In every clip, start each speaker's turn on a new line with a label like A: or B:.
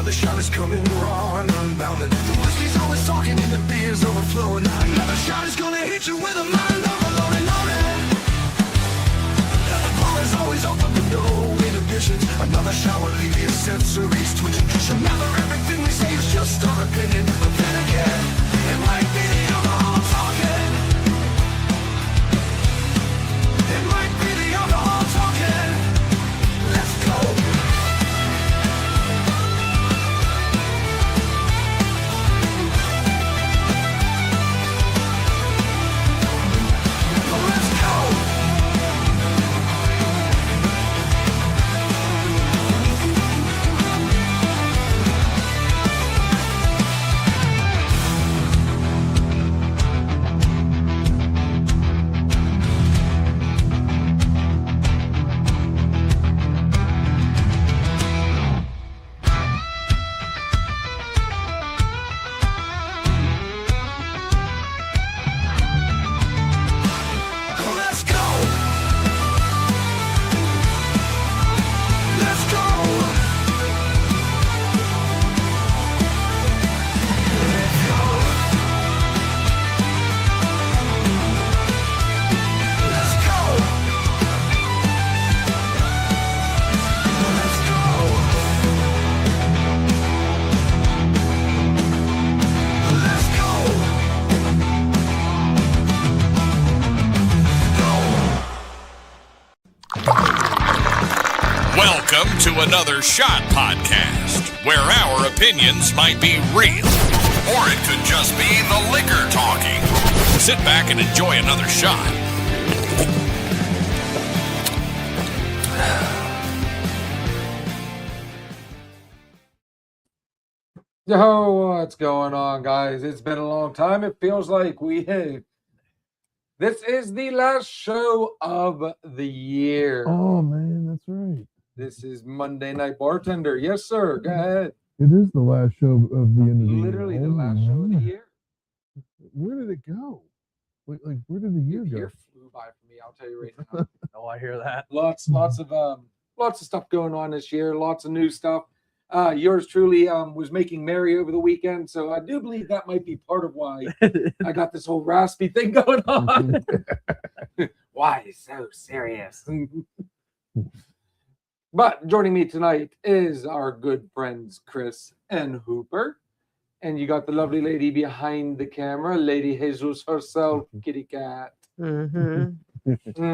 A: Another shot is coming raw and unbounded. The whiskey's always talking and the beer's overflowing. Another shot is gonna hit you with a mind overloaded, loaded. The bar is always open with no inhibitions. Another shot will leave your sensories twitching. Remember, everything we say is just our opinion. But then again, it might be the alcohol talking. It might be the alcohol talking. Let's go.
B: Welcome to another Shot Podcast, where our opinions might be real, or it could just be the liquor talking. Sit back and enjoy another shot.
C: Yo, what's going on, guys? It's been a long time. It feels like this is the last show of the year.
D: Oh, man, that's right.
C: This is Monday Night Bartender. Yes, sir. Go ahead.
D: It is the last show of the end of the year.
C: Literally the last show of the year.
D: Where did it go? Like where did the year
C: The
D: go?
C: year flew by for me, I'll tell you right now.
E: Oh, I hear that.
C: Lots of stuff going on this year. Lots of new stuff. Yours truly was making merry over the weekend, so I do believe that might be part of why I got this whole raspy thing going on. Why so serious? But joining me tonight is our good friends Chris and Hooper, and you got the lovely lady behind the camera, Lady Jesus herself, Kitty Cat.
E: Mm-hmm.
D: Mm-hmm.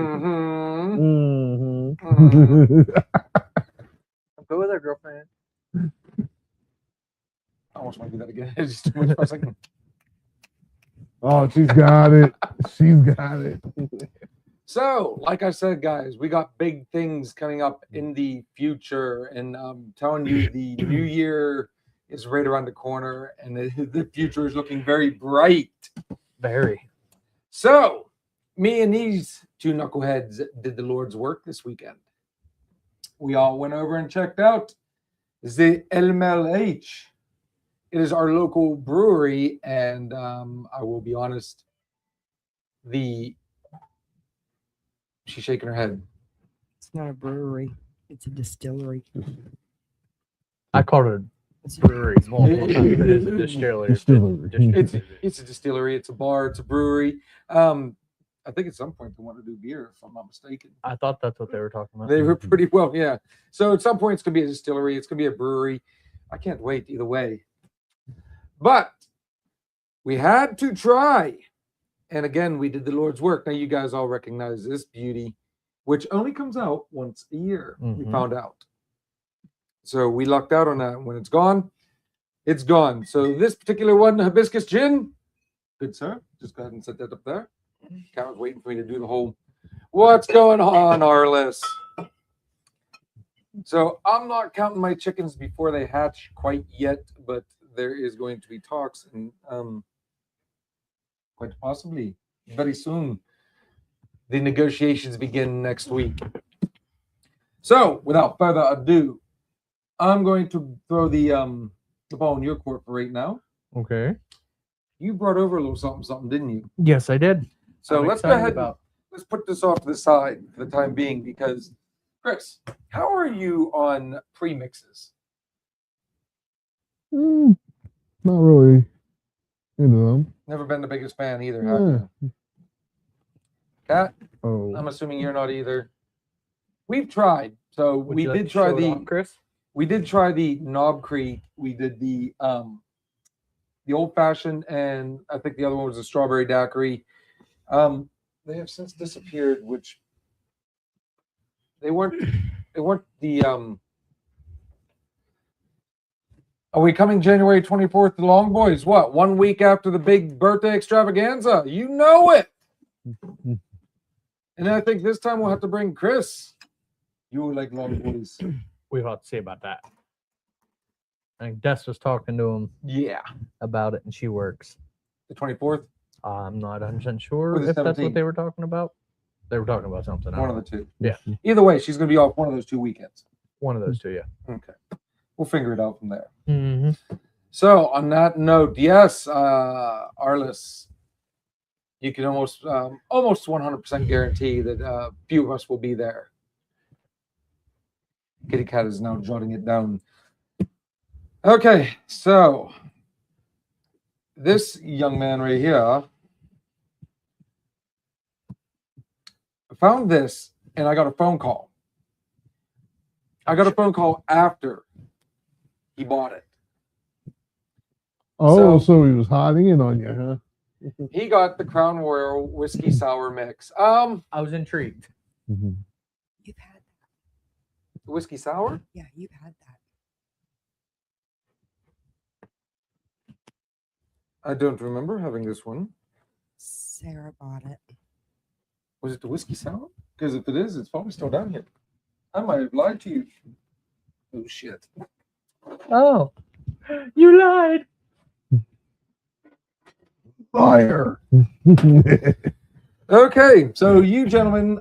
E: I'm good with her, girlfriend.
C: I almost want to do that again. Just too much for a second.
D: Oh, she's got it. She's got it.
C: So, like I said, guys, we got big things coming up in the future, and I'm telling you, the new year is right around the corner, and the future is looking very bright.
E: Very.
C: So, me and these two knuckleheads did the Lord's work this weekend. We all went over and checked out the LMLH. It is our local brewery, and I will be honest, she's shaking her head.
F: It's not a brewery. It's a distillery.
E: I called it a brewery multiple times, but it is a distillery.
C: It's a distillery. It's a bar. It's a brewery. I think at some point they want to do beer, if I'm not mistaken.
E: I thought that's what they were talking about.
C: They were pretty well, yeah. So at some point it's going to be a distillery. It's going to be a brewery. I can't wait either way. But we had to try. And again, we did the Lord's work. Now you guys all recognize this beauty, which only comes out once a year, we found out. So we lucked out on that. When it's gone, it's gone. So this particular one, hibiscus gin. Good, sir. Just go ahead and set that up there. Cat was waiting for me to do the whole what's going on, Arliss. So I'm not counting my chickens before they hatch quite yet, but there is going to be talks, and quite possibly very soon the negotiations begin next week. So without further ado, I'm going to throw the ball in your court for right now.
E: Okay.
C: You brought over a little something, didn't you?
E: Yes, I did.
C: So
E: I'm
C: let's go
E: excited
C: ahead. Let's put this off to the side for the time being, because Chris, how are you on premixes?
D: Not really into them.
C: Never been the biggest fan either, have
D: Yeah.
C: you? Cat,
D: Oh,
C: I'm assuming you're not either. We've tried. So
E: Would
C: we
E: you like
C: did
E: to
C: try
E: show it
C: the
E: off, Chris?
C: we did try the Knob Creek. We did the old fashioned, and I think the other one was a strawberry daiquiri. They have since disappeared, which they weren't the Are we coming January 24th to Long Boys? What, 1 week after the big birthday extravaganza? You know it. And I think this time we'll have to bring Chris. You like Long Boys.
E: We'll have to see about that. I think Des was talking to him
C: Yeah.
E: about it, and she works.
C: The 24th?
E: I'm not 100% sure
C: Or the
E: if that's
C: 17th.
E: what they were talking about. They were talking about something. I
C: One
E: don't
C: of the two.
E: Yeah.
C: Either way, she's going to be off one of those 2 weekends.
E: One of those two, yeah.
C: Okay. We'll figure it out from there.
E: Mm-hmm.
C: So on that note, yes, Arliss, you can almost 100% guarantee that a few of us will be there. Kitty Cat is now jotting it down. Okay, so this young man right here found this, and I got a phone call. I got a phone call after he bought it.
D: oh, so he was hiding it on you, huh?
C: He got the Crown Royal whiskey sour mix.
E: I was intrigued.
D: Mhm.
F: You've had that.
C: Whiskey sour?
F: Yeah, you've had that.
C: I don't remember having this one.
F: Sarah bought it.
C: Was it the whiskey sour? Because if it is, it's probably still down here. I might have lied to you. Oh shit.
E: Oh, you lied.
D: Liar.
C: Okay, so you gentlemen,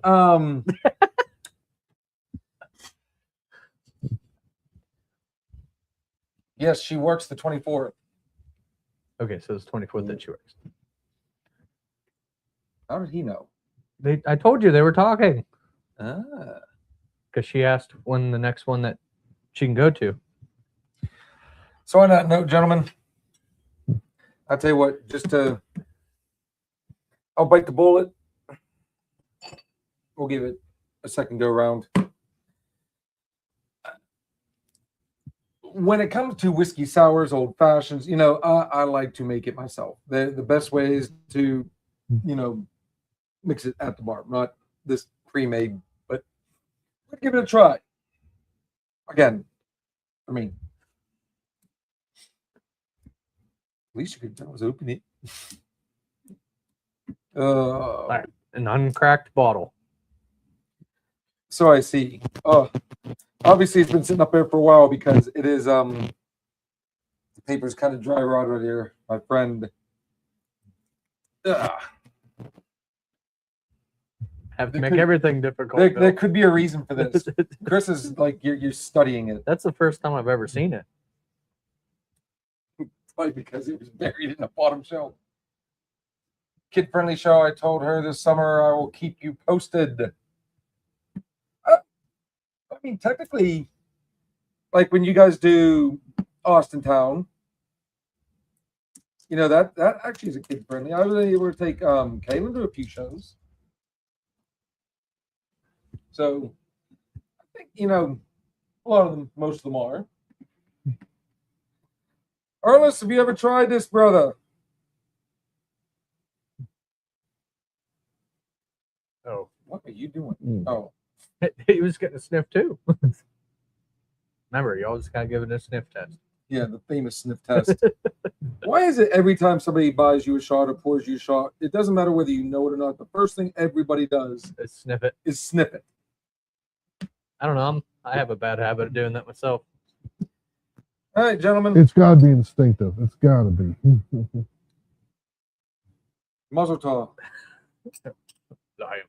C: yes, she works the 24th.
E: Okay, so it's 24th that she works.
C: How did he know?
E: I told you they were talking
C: Ah.
E: because she asked when the next one that she can go to.
C: So on that note, gentlemen, I'll tell you what, I'll bite the bullet. We'll give it a second go around. When it comes to whiskey sours, old fashions, I like to make it myself. The best way is to, mix it at the bar, not this pre-made, but let's give it a try. Again, I mean, at least you could tell I was opening it.
E: Right. An uncracked bottle.
C: So I see. Obviously it's been sitting up there for a while because it is the paper's kind of dry rot right here, my friend.
E: Have to
C: There
E: make
C: could-
E: everything difficult.
C: There
E: Bill.
C: could be a reason for this. Chris is like you're studying it.
E: That's the first time I've ever seen it.
C: Probably because it was buried in the bottom shelf. Kid friendly show. I told her this summer I will keep you posted. I mean, technically, like when you guys do Austin Town, that actually is a kid friendly. I was able to take Kaylin to a few shows. So I think a lot of them, most of them are. Arliss, have you ever tried this, brother?
E: Oh,
C: What are you doing?
D: Mm.
C: Oh,
E: he was getting a sniff too. Remember, you always gotta give it a sniff test.
C: yeah, the famous sniff test. Why is it every time somebody buys you a shot or pours you a shot, it doesn't matter whether you know it or not, the first thing everybody does
E: Sniff it.
C: is sniff it.
E: I don't know. I have a bad habit of doing that myself.
C: All right, gentlemen,
D: It's got to be instinctive. It's got to be.
C: Mazel tov.
E: Lion.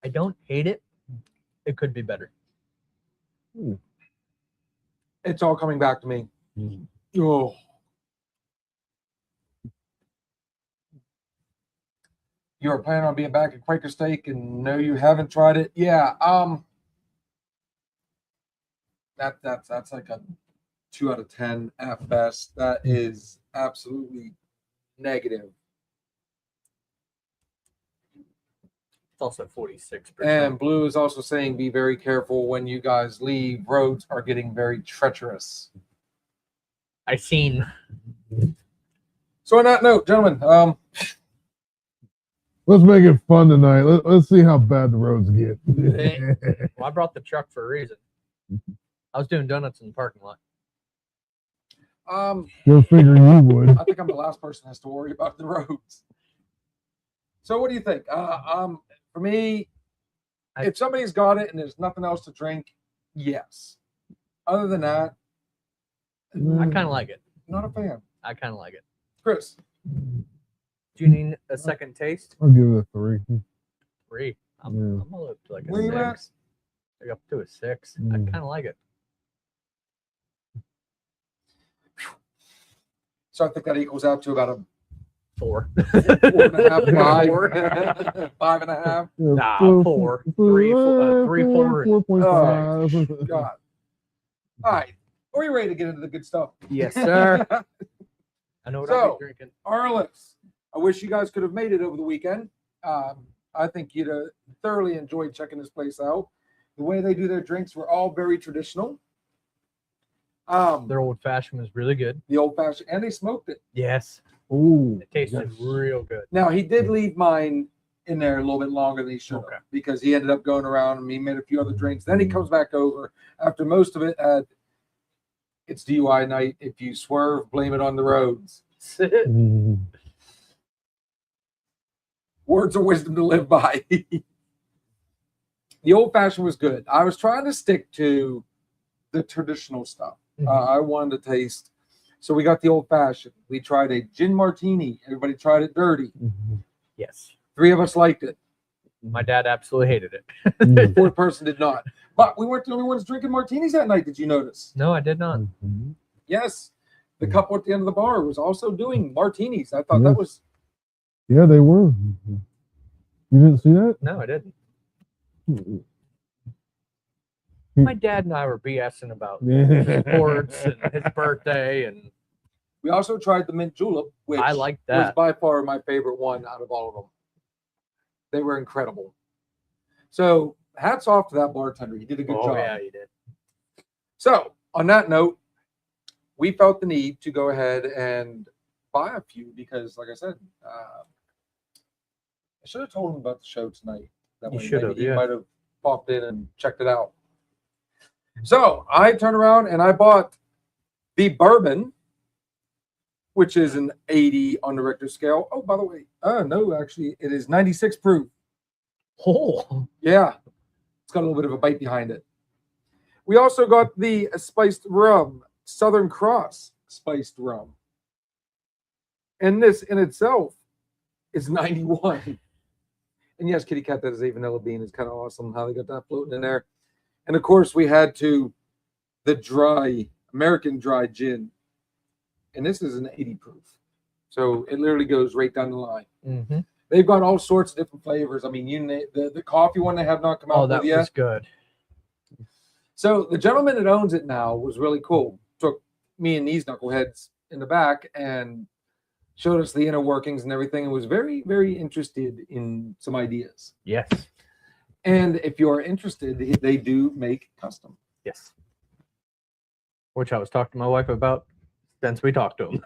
E: I don't hate it. It could be better.
C: It's all coming back to me.
D: Mm.
C: Oh. You're planning on being back at Quaker Steak and no, you haven't tried it. Yeah. That's like a 2 out of 10 at best. That is absolutely negative.
E: It's also 46%.
C: And Blue is also saying be very careful when you guys leave. Roads are getting very treacherous.
E: I seen.
C: So on that note, gentlemen,
D: Let's make it fun tonight. Let's see how bad the roads get.
E: Well, I brought the truck for a reason. I was doing donuts in the parking lot.
D: Go figure you would.
C: I think I'm the last person that has to worry about the roads. So what do you think? For me, if somebody's got it and there's nothing else to drink, yes. Other than that,
E: I kind of like it.
C: not a fan.
E: I kind of like it.
C: Chris,
E: Do you need a second taste?
D: I'll give it a 3.
E: 3. I'm
D: Yeah.
E: gonna look to like
C: Where you
E: a
C: at?
E: 6. Like up to a 6. I kind of like it.
C: so I think that equals out to about a
E: 4.
C: 4.5, 5,
E: Four.
C: 5.5.
E: Nah, 4. 3, 4.
D: 4.5.
C: God. All right. Are you ready to get into the good stuff?
E: Yes, sir. I know what I'll
C: So-
E: be drinking.
C: Arliss, I wish you guys could have made it over the weekend. I think you'd have thoroughly enjoyed checking this place out. The way they do their drinks were all very traditional.
E: Their old fashioned was really good.
C: The old fashioned, and they smoked it.
E: Yes.
D: Ooh,
E: It tasted real good.
C: Now he did leave mine in there a little bit longer than he should have
E: Okay.
C: because he ended up going around and he made a few other drinks. Then he comes back over after most of it had it's DUI night. If you swerve, blame it on the roads. Words of wisdom to live by. The old fashioned was good. I was trying to stick to the traditional stuff. I wanted to taste. So we got the old fashioned. We tried a gin martini. Everybody tried it dirty.
E: Yes.
C: 3 of us liked it.
E: My dad absolutely hated it.
C: 4th person did not. But we weren't the only ones drinking martinis that night. Did you notice?
E: No, I did not.
C: Yes. The couple at the end of the bar was also doing martinis. I thought that was
D: Yeah, they were. You didn't see that?
E: No, I didn't. My dad and I were BSing about sports and his birthday, and
C: we also tried the mint julep, which
E: I liked
C: was
E: that.
C: by far my favorite one out of all of them. They were incredible. So hats off to that bartender. He did a good
E: Oh
C: job.
E: yeah, you did.
C: So on that note, we felt the need to go ahead and buy a few because, like I said, I should have told him about the show tonight. That
E: You
C: way
E: should
C: maybe
E: have,
C: he
E: yeah.
C: might have popped in and checked it out. So I turned around and I bought the bourbon, which is an 80 on the Richter scale. Oh, by the way, no, actually, it is 96 proof.
E: Oh,
C: Yeah, it's got a little bit of a bite behind it. We also got the spiced rum, Southern Cross spiced rum. And this in itself is 91. And yes, Kitty Cat, that is a vanilla bean. It's kind of awesome how they got that floating in there. And of course, we had the dry, American dry gin. And this is an 80 proof. So it literally goes right down the line.
E: mm-hmm.
C: They've got all sorts of different flavors. I mean, the coffee one they have not come out
E: Oh,
C: with
E: that
C: yet.
E: was good.
C: So the gentleman that owns it now was really cool. Took me and these knuckleheads in the back and showed us the inner workings and everything and was very, very interested in some ideas.
E: Yes,
C: And if you are interested, they do make custom.
E: yes. Which I was talking to my wife about since we talked to him.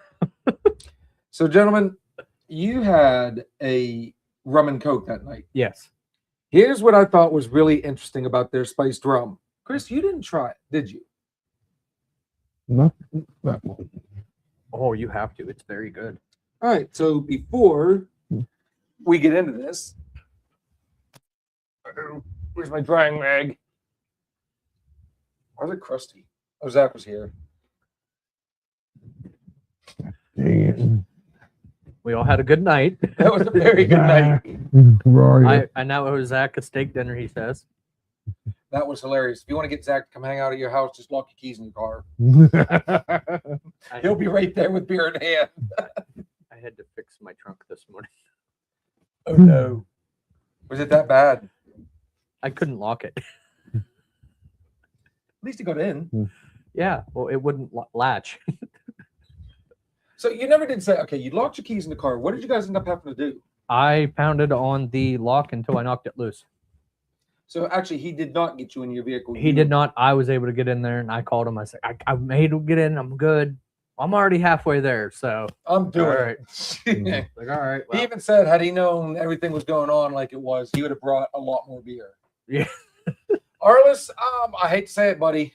C: So, gentlemen, you had a rum and coke that night.
E: Yes.
C: Here's what I thought was really interesting about their spiced rum. Chris, you didn't try it, did you?
D: Not that one.
E: Oh, you have to. It's very good.
C: All right. So before we get into this, where's my drying rag? Why is it crusty? Oh, Zach was here.
D: Dang
E: We all had a good night.
C: That was a very
D: it.
C: good night.
D: Where are you?
E: I now owe Zach a steak dinner, he says.
C: That was hilarious. If you want to get Zach to come hang out at your house, just lock your keys in your car. He'll be right there with beer in hand.
E: I had to fix my trunk this morning.
C: Oh no. Was it that bad?
E: I couldn't lock it.
C: At least he got in.
E: Yeah, well, it wouldn't latch.
C: So you never did say, okay, you locked your keys in the car. What did you guys end up having to do?
E: I pounded on the lock until I knocked it loose.
C: So actually, he did not get you in your vehicle.
E: He did not. I was able to get in there, and I called him. I said, I made him get in. I'm good. I'm already halfway there. So
C: I'm doing
E: All
C: it.
E: like, all right.
C: He even said, had he known everything was going on like it was, he would have brought a lot more beer.
E: Yeah.
C: Arliss, I hate to say it, buddy.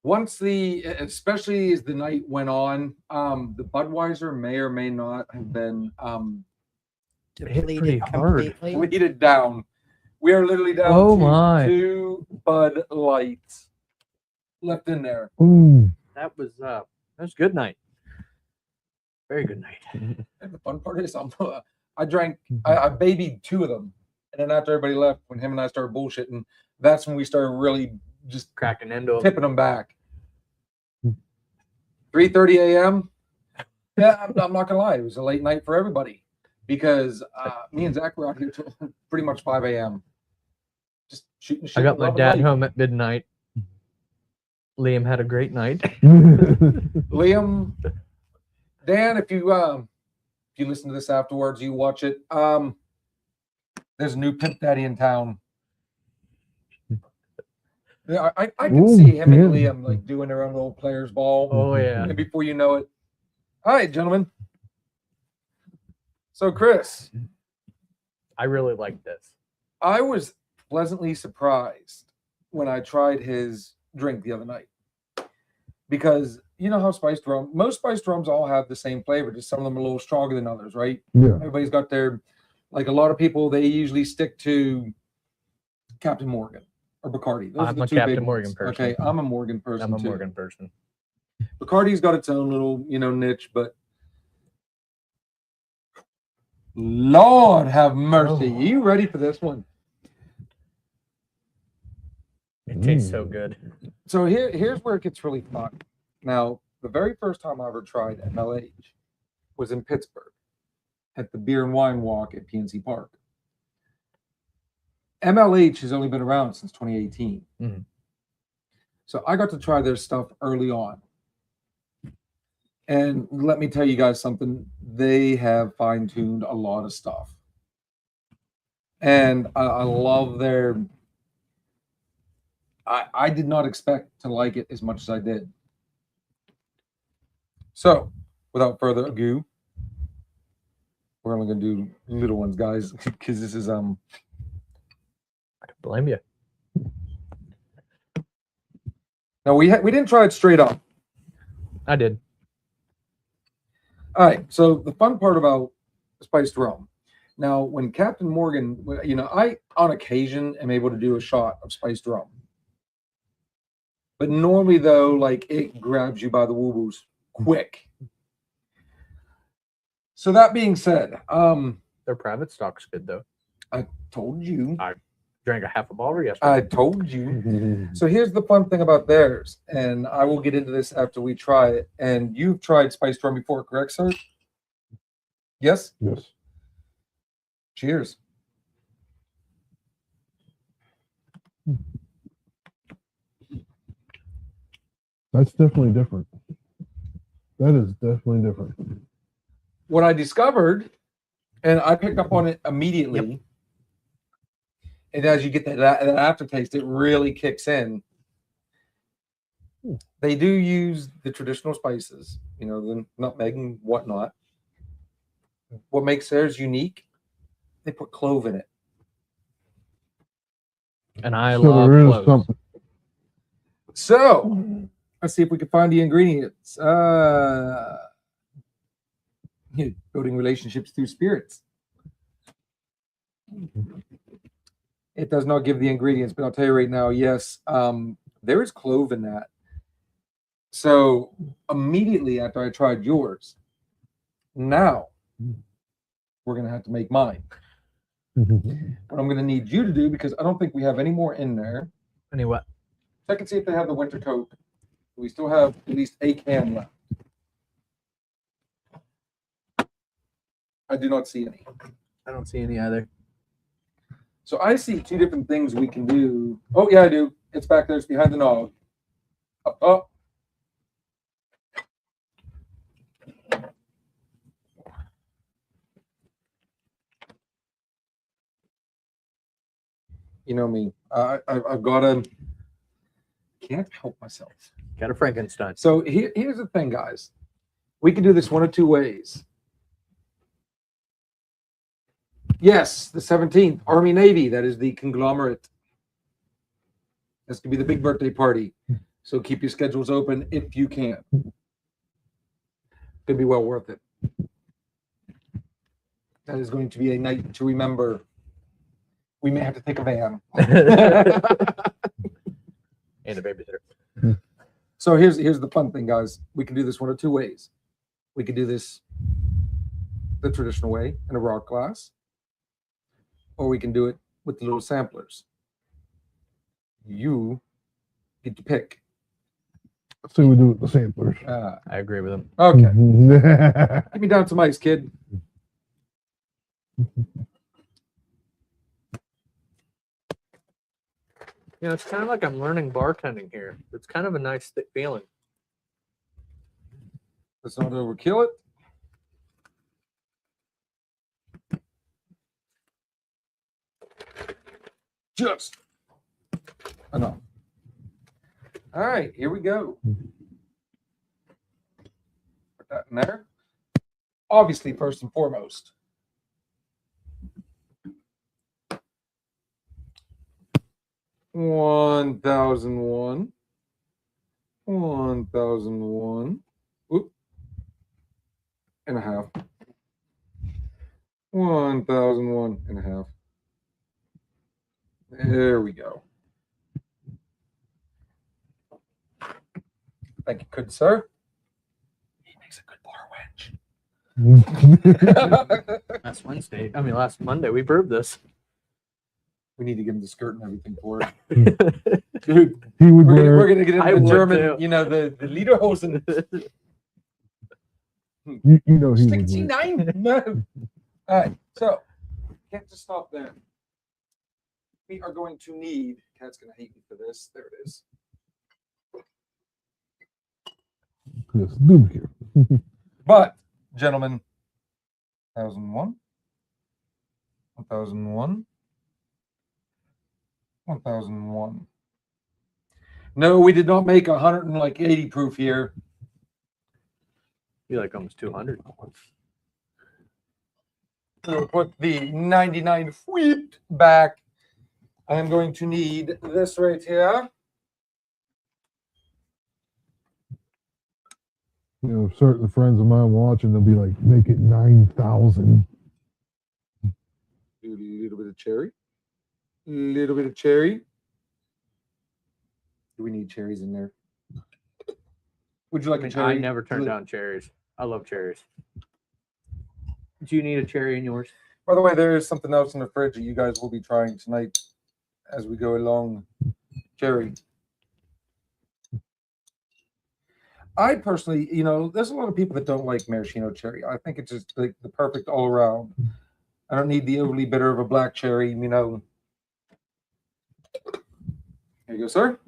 C: Once especially as the night went on, the Budweiser may or may not have been
E: hit pretty
F: Depleted
E: hard.
F: completely.
C: depleted down. We are literally down
E: Oh,
C: to
E: my.
C: 2 Bud Lights left in there.
D: Ooh.
E: That was a good night. Very good night.
C: And the fun part is, I drank, I babied 2 of them, and then after everybody left, when him and I started bullshitting, that's when we started really just
E: Cracking into him.
C: tipping them back. 3:30 a.m. Yeah, I'm not gonna lie, it was a late night for everybody because me and Zach were out here till pretty much 5 a.m. just shooting shit.
E: I got
C: with
E: my
C: Love and
E: dad
C: Light.
E: home at midnight. Liam had a great night.
C: Liam, Dan, if you listen to this afterwards, you watch it. There's a new Pimp Daddy in town. Yeah, I can
D: Ooh,
C: see him and
D: yeah.
C: Liam like doing their own little players ball.
E: Oh yeah.
C: And before you know it, all right, gentlemen. So Chris,
E: I really like this.
C: I was pleasantly surprised when I tried his drink the other night because you know how spiced rum, most spiced rums all have the same flavor, just some of them are a little stronger than others, right?
D: Yeah.
C: Everybody's got their, like a lot of people, they usually stick to Captain Morgan or Bacardi. Those are
E: I'm
C: the
E: a
C: 2
E: Captain
C: big
E: Morgan
C: ones.
E: person.
C: Okay, I'm a Morgan person
E: I'm a
C: too.
E: Morgan person.
C: Bacardi's got its own little, niche, but Lord have mercy.
E: Oh.
C: You ready for this one?
E: It tastes so good.
C: So here's where it gets really fun. Now, the very first time I ever tried MLH was in Pittsburgh at the Beer and Wine Walk at PNC Park. MLH has only been around since 2018.
E: Mhm.
C: So I got to try their stuff early on. And let me tell you guys something. They have fine-tuned a lot of stuff. And I love their... I did not expect to like it as much as I did. So, without further ado, we're only going to do little ones, guys, because this is...
E: I don't blame you.
C: Now, we didn't try it straight up.
E: I did.
C: All right, so the fun part about spiced rum. Now, when Captain Morgan, I on occasion am able to do a shot of spiced rum. But normally, though, like it grabs you by the woo-woos quick. So that being said,
E: Their private stock's good though.
C: I told you.
E: Drank a half a bottle yesterday.
C: I told you. So here's the fun thing about theirs, and I will get into this after we try it. And you've tried spiced rum before, correct, sir? Yes?
D: Yes.
C: Cheers.
D: That's definitely different. That is definitely different.
C: What I discovered, and I picked up on it immediately, and as you get that aftertaste, it really kicks in. They do use the traditional spices, the nutmeg and whatnot. What makes theirs unique? They put clove in it.
E: And I
D: So
E: love
D: there is
E: cloves.
D: something.
C: So let's see if we can find the ingredients. Building relationships through spirits. It does not give the ingredients, but I'll tell you right now, yes, there is clove in that. So immediately after I tried yours, now we're going to have to make mine. What I'm going to need you to do, because I don't think we have any more in there,
E: Anyway,
C: check and see if they have the winter coat. We still have at least a can left. I do not see any.
E: I don't see any either.
C: So I see two different things we can do. Oh, yeah, I do. It's back there. It's behind the knob. Up, up. You know me. I've got to. Can't help myself.
E: Got a Frankenstein.
C: So here's the thing, guys. We can do this one of two ways. Yes, the 17th, Army Navy. That is the conglomerate. This could be the big birthday party. So keep your schedules open if you can. Could be well worth it. That is going to be a night to remember. We may have to take a van.
E: And a babysitter.
C: So here's the fun thing, guys. We can do this one of two ways. We could do this the traditional way in a rock glass, or we can do it with the little samplers. You get to pick.
D: So we do it with the samplers.
E: I agree with him.
C: Okay, give me down some ice, kid.
E: You know, it's kind of like I'm learning bartending here. It's kind of a nice feeling.
C: Let's not overkill it. Just enough. All right, here we go. Put that in there. Obviously, first and foremost, 1001, 1001, whoop, and a half, 1001 and a half. There we go. Thank you, good sir. He makes a good bar wench.
E: Last Wednesday, I mean last Monday, we brewed this.
C: We need to give him the skirt and everything for it.
D: Dude, he
C: We're
D: would
C: gonna,
D: wear.
C: we're gonna get
E: I
C: him the
E: would
C: German,
E: too.
C: you know, the Lederhosen.
D: You know he would. Wear.
C: 69? No. All right, so can't just stop there. We are going to need. Cat's gonna hate me for this. There it is.
D: Yes, do here.
C: But, gentlemen, 1001, 1001, 1001. No, we did not make 180 proof here.
E: Be like almost 200.
C: We'll put the 99 feet back. I am going to need this right here.
D: You know, certain friends of mine watching, they'll be like, make it 9,000.
C: Do a little bit of cherry. A little bit of cherry. Do we need cherries in there? Would you like a cherry?
E: I never turn down cherries. I love cherries. Do you need a cherry in yours?
C: By the way, there is something else in the fridge that you guys will be trying tonight as we go along. Cherry. I personally, you know, there's a lot of people that don't like maraschino cherry. I think it's just the perfect all around. I don't need the overly bitter of a black cherry, you know. Here you go, sir.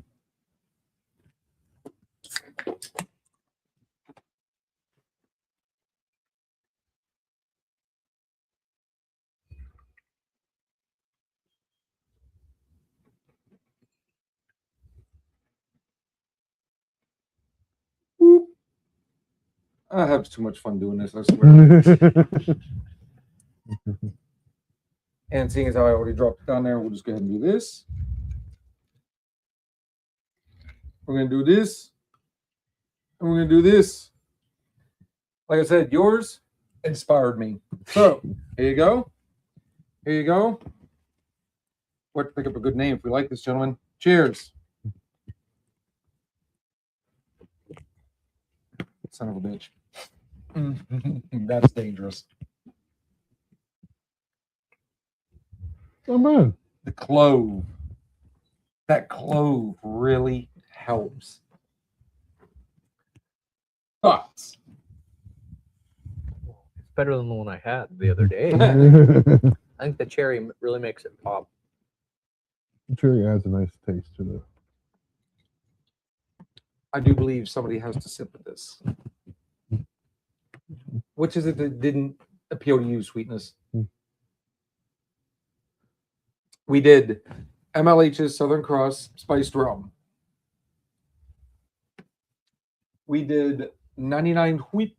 C: Whoop. I have too much fun doing this, I swear. And seeing as how I already dropped it down there, we'll just go ahead and do this. We're going to do this. And we're going to do this. Like I said, yours inspired me. So, here you go. Here you go. We'll have to pick up a good name if we like this, gentlemen. Cheers. Son of a bitch. That's dangerous.
D: Oh, man.
C: The clove. That clove really helps. Thoughts?
E: better than the one I had the other day.
D: The
E: I think the cherry really makes it pop.
D: cherry adds a nice taste to the.
C: I do believe somebody has to sip with this. Which is it that didn't appeal to you, Sweetness? We did MLH's Southern Cross Spiced Rum. We did 99 Wheat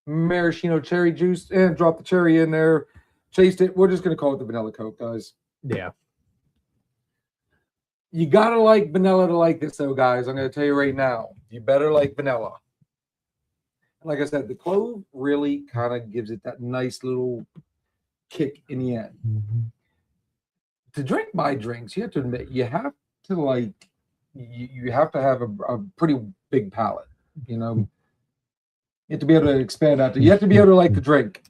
C: Maraschino Cherry Juice and dropped the cherry in there. Chased it. We're just going to call it the Vanilla Coke, guys.
E: Yeah.
C: You got to like vanilla to like this, though, guys. I'm going to tell you right now. You better like vanilla. And like I said, the clove really kind of gives it that nice little kick in the end. To drink my drinks, you have to admit, you have to like, you have to have a pretty big palate, you know. You have to be able to expand out there. You have to be able to like the drink.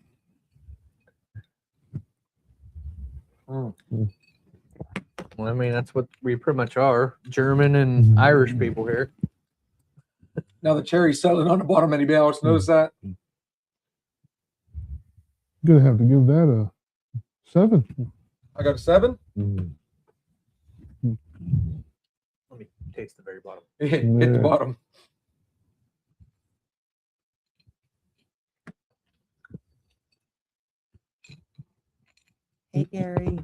E: Well, I mean, that's what we pretty much are. German and Irish people here.
C: Now the cherry's selling on the bottom. Anybody else notice that?
D: Gonna have to give that a 7.
C: I got a 7.
E: Let me taste the very bottom.
C: Hit the bottom.
F: Hey, Gary.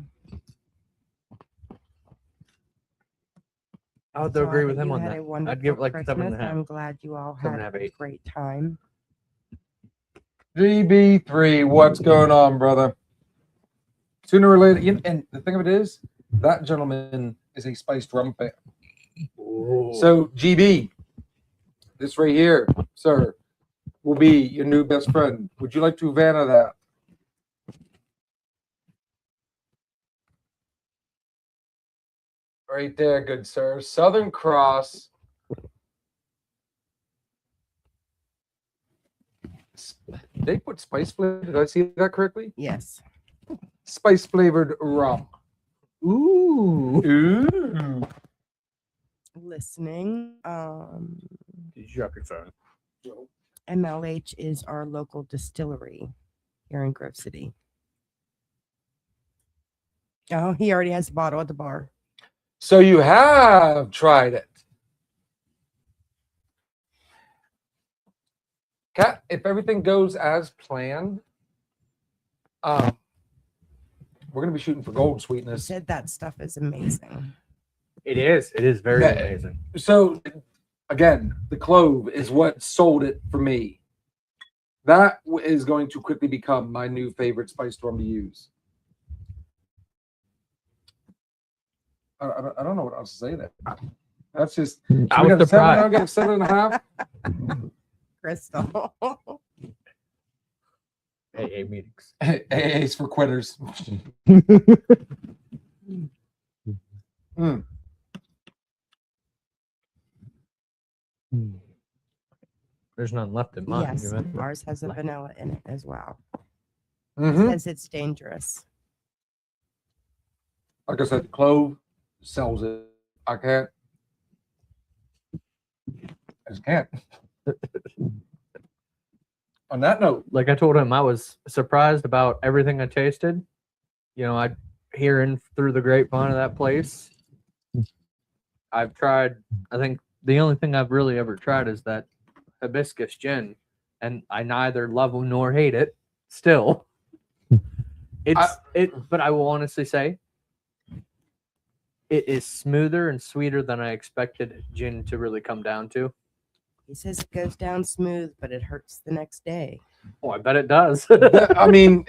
E: I would agree with him
F: You
E: on
F: had
E: that.
F: a wonderful
E: I'd give it like a 7.5.
F: Christmas. I'm glad you all had
E: 7.5,
F: a
E: 8.
F: great time.
C: GB3, what's going on, brother? Sooner or later, and the thing of it is, that gentleman is a spiced rum fan. So, GB, this right here, sir, will be your new best friend. Would you like to Vanna that? Right there, good sir. Southern Cross. They put spice flavor. Did I see that correctly?
F: Yes.
C: Spice flavored rum.
E: Ooh.
C: Ooh.
F: Listening.
E: Did you drop your phone?
F: MLH is our local distillery here in Grove City. Oh, he already has a bottle at the bar.
C: So you have tried it. Kat, if everything goes as planned, we're gonna be shooting for gold,
F: He
C: Sweetness.
F: said that stuff is amazing.
E: It is. It is very
C: Yeah.
E: amazing.
C: So again, the clove is what sold it for me. That is going to quickly become my new favorite spiced rum to use. I don't know what else to say there. That's just.
E: I
C: we
E: was
C: got a 7,
E: surprised.
C: I got a 7.5.
F: Crystal.
E: AA meetings.
C: AA's for quitters. Mm.
E: There's none left in mine.
F: Yes,
E: you meant?
F: ours has a
E: Like-
F: vanilla in it as well.
C: Mhm.
F: Says it's dangerous.
C: Like I said, the clove sells it. I can't. I just can't. On that note,
E: Like I told him, I was surprised about everything I tasted. You know, I hearing through the grapevine of that place. I've tried. I think the only thing I've really ever tried is that hibiscus gin, and I neither love nor hate it. Still, but I will honestly say, it is smoother and sweeter than I expected gin to really come down to.
F: He says it goes down smooth, but it hurts the next day.
E: Oh, I bet it does.
C: I mean,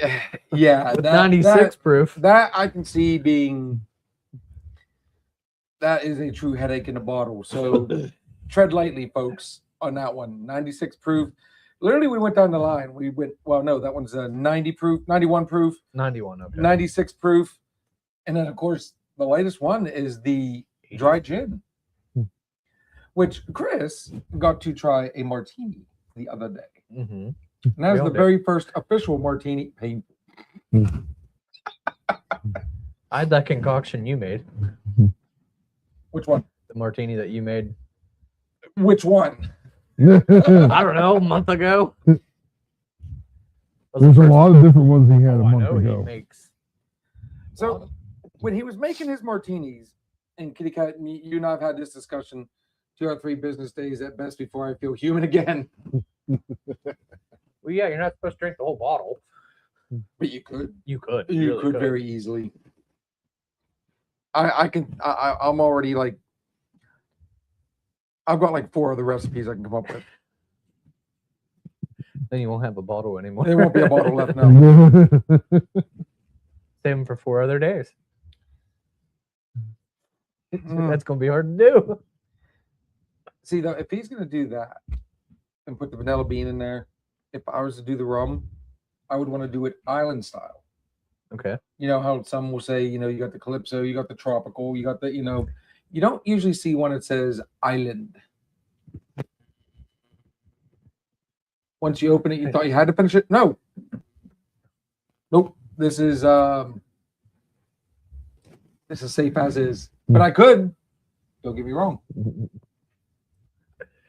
C: yeah,
E: With
C: that,
E: 96 proof.
C: that I can see being. That is a true headache in a bottle. So tread lightly, folks, on that one. 96 proof. Literally, we went down the line. We went, well, no, that one's a 90 proof, 91 proof,
E: 91. Okay.
C: 96 proof. And then, of course, the lightest one is the dry gin, which Chris got to try a martini the other day.
E: Mm-hmm.
C: And that was
E: We all
C: the
E: did.
C: very first official martini. Painful.
E: I had that concoction you made,
C: Which one?
E: the martini that you made.
C: Which one?
E: I don't know, a month ago.
D: There's a lot of different ones he had a
E: I
D: month
E: know he
D: ago.
E: makes.
C: So when he was making his martinis, and Kitty Cat, you and I have had this discussion 2 or 3 business days at best before I feel human again.
E: Well, yeah, you're not supposed to drink the whole bottle.
C: But you could.
E: You could.
C: You
E: really
C: could very easily. I'm already like, I've got like 4 other recipes I can come up with.
E: Then you won't have a bottle anymore.
C: There won't be a bottle left now.
E: Save them for 4 other days.
C: Mm.
E: That's gonna be hard to do.
C: See, though, if he's gonna do that and put the vanilla bean in there, if I was to do the rum, I would want to do it island style.
E: Okay.
C: You know how some will say, you got the calypso, you got the tropical, you got the, you don't usually see one that says island. Once you open it, you thought you had to finish it. No. Nope. This is safe as is. But I could. Don't get me wrong.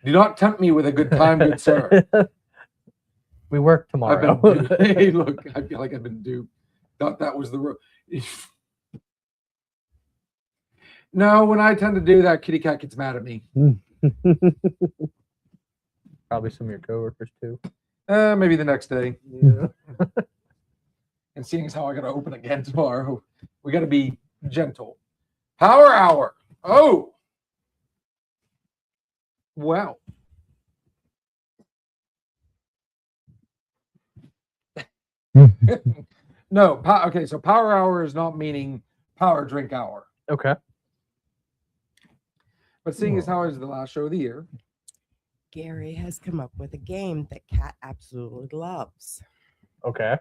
C: Do not tempt me with a good time, good sir.
E: We work
C: I've
E: tomorrow.
C: been hey, look, I feel like I've been duped. Thought that was the No, when I tend to do that, Kitty Cat gets mad at me.
E: Probably some of your coworkers too.
C: Maybe the next day.
E: Yeah.
C: And seeing as how I got to open again tomorrow, we got to be gentle. Power hour. Oh, well. No, okay. So power hour is not meaning power drink hour.
E: Okay.
C: But seeing as how it's the last show of the year,
F: Gary has come up with a game that Kat absolutely loves.
E: Okay.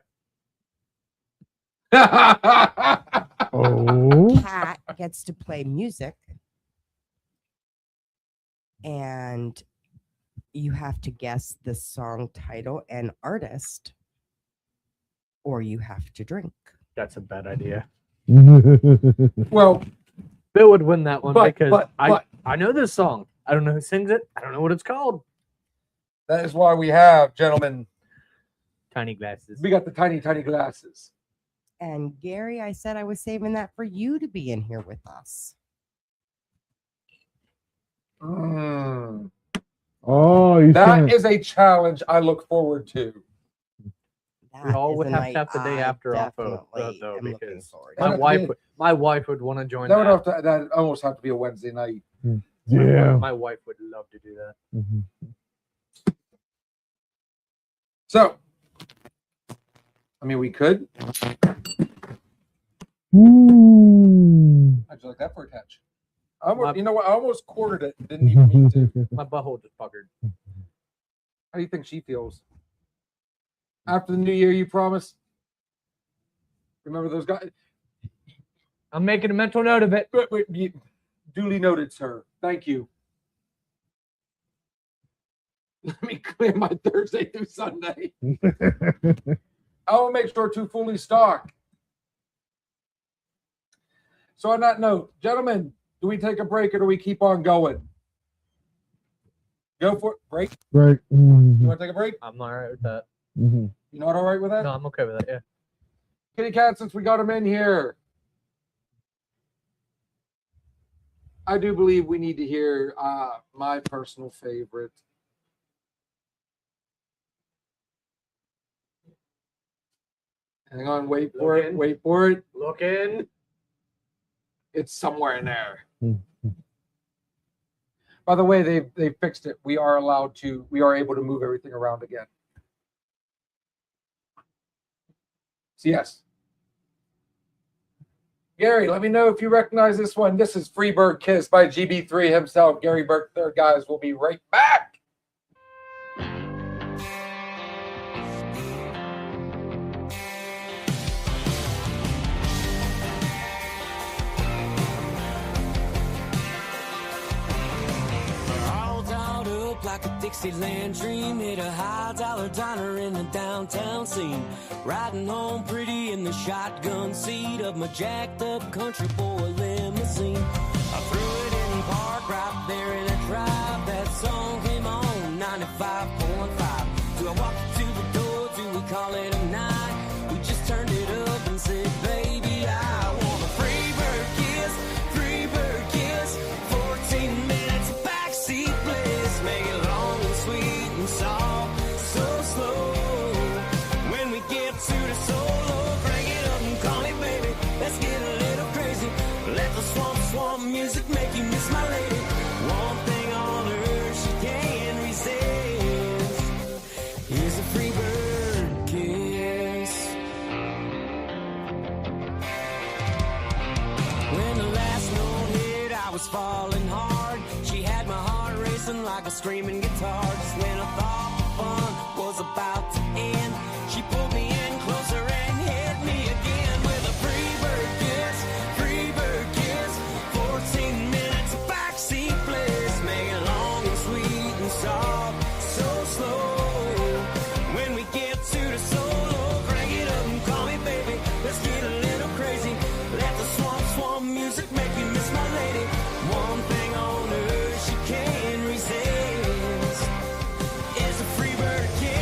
D: Oh.
F: Kat gets to play music, and you have to guess the song title and artist, or you have to drink.
E: That's a bad idea.
C: well,
E: Bill would win that one because
C: but
E: I know this song. I don't know who sings it. I don't know what it's called.
C: that is why we have, gentlemen,
E: Tiny glasses.
C: we got the tiny, tiny glasses.
F: And Gary, I said I was saving that for you to be in here with us.
C: Mm.
D: Oh, he's
C: That
D: trying
C: is a challenge I look forward to.
E: We all
F: is
E: would
F: a
E: have to
F: night
E: have the day
F: I
E: after off though,
F: definitely
E: though
F: am looking
E: because
F: forward
C: That
F: to.
E: my wife would want to join
C: That
E: that.
C: would have to, that almost have to be a Wednesday night.
D: Yeah.
E: My wife would love to do that.
D: Mhm.
C: So, I mean, we could.
D: Ooh.
C: How'd you like that for a catch? I almost,
E: My-
C: you know what? I almost quartered it. Didn't even mean to.
E: My butthole just puckered.
C: How do you think she feels? After the new year, you promise? Remember those guys?
E: I'm making a mental note of it.
C: Duly noted, sir. Thank you. Let me clear my Thursday through Sunday. I will make sure to fully stock. So on that note, gentlemen, do we take a break or do we keep on going? Go for it. Break.
D: Right.
C: You
D: Mhm.
C: want to take a break?
E: I'm all right with that.
D: Mhm.
C: You not all right with that?
E: No, I'm okay with that. Yeah.
C: Kitty Cat, since we got him in here, I do believe we need to hear my personal favorite. Hang on, wait for it.
E: Looking.
C: Wait for it.
E: Looking.
C: It's somewhere in there.
D: Mhm.
C: By the way, they fixed it. We are able to move everything around again. So yes. Gary, let me know if you recognize this one. This is Freebird Kiss by GB3 himself. Gary Burke, third guys. We'll be right back.
G: All dolled up like a Dixieland dream. Hit a high dollar diner in the downtown scene. Riding home pretty in the shotgun seat of my jacked up country boy limousine. I threw it in park right there in a drive. That song came on 95.5. Do I walk to the door? Do we call it a night? like a screaming guitar. Just when I thought the fun was about to end, she pulled me in closer and hit me again with a free bird kiss, free bird kiss. 14 minutes of backseat bliss, make it long and sweet and soft, so slow. When we get to the solo, crank it up and call me baby. Let's get a little crazy. Let the swamp music make you miss my lady. One thing on earth she can't resist is a free bird kiss.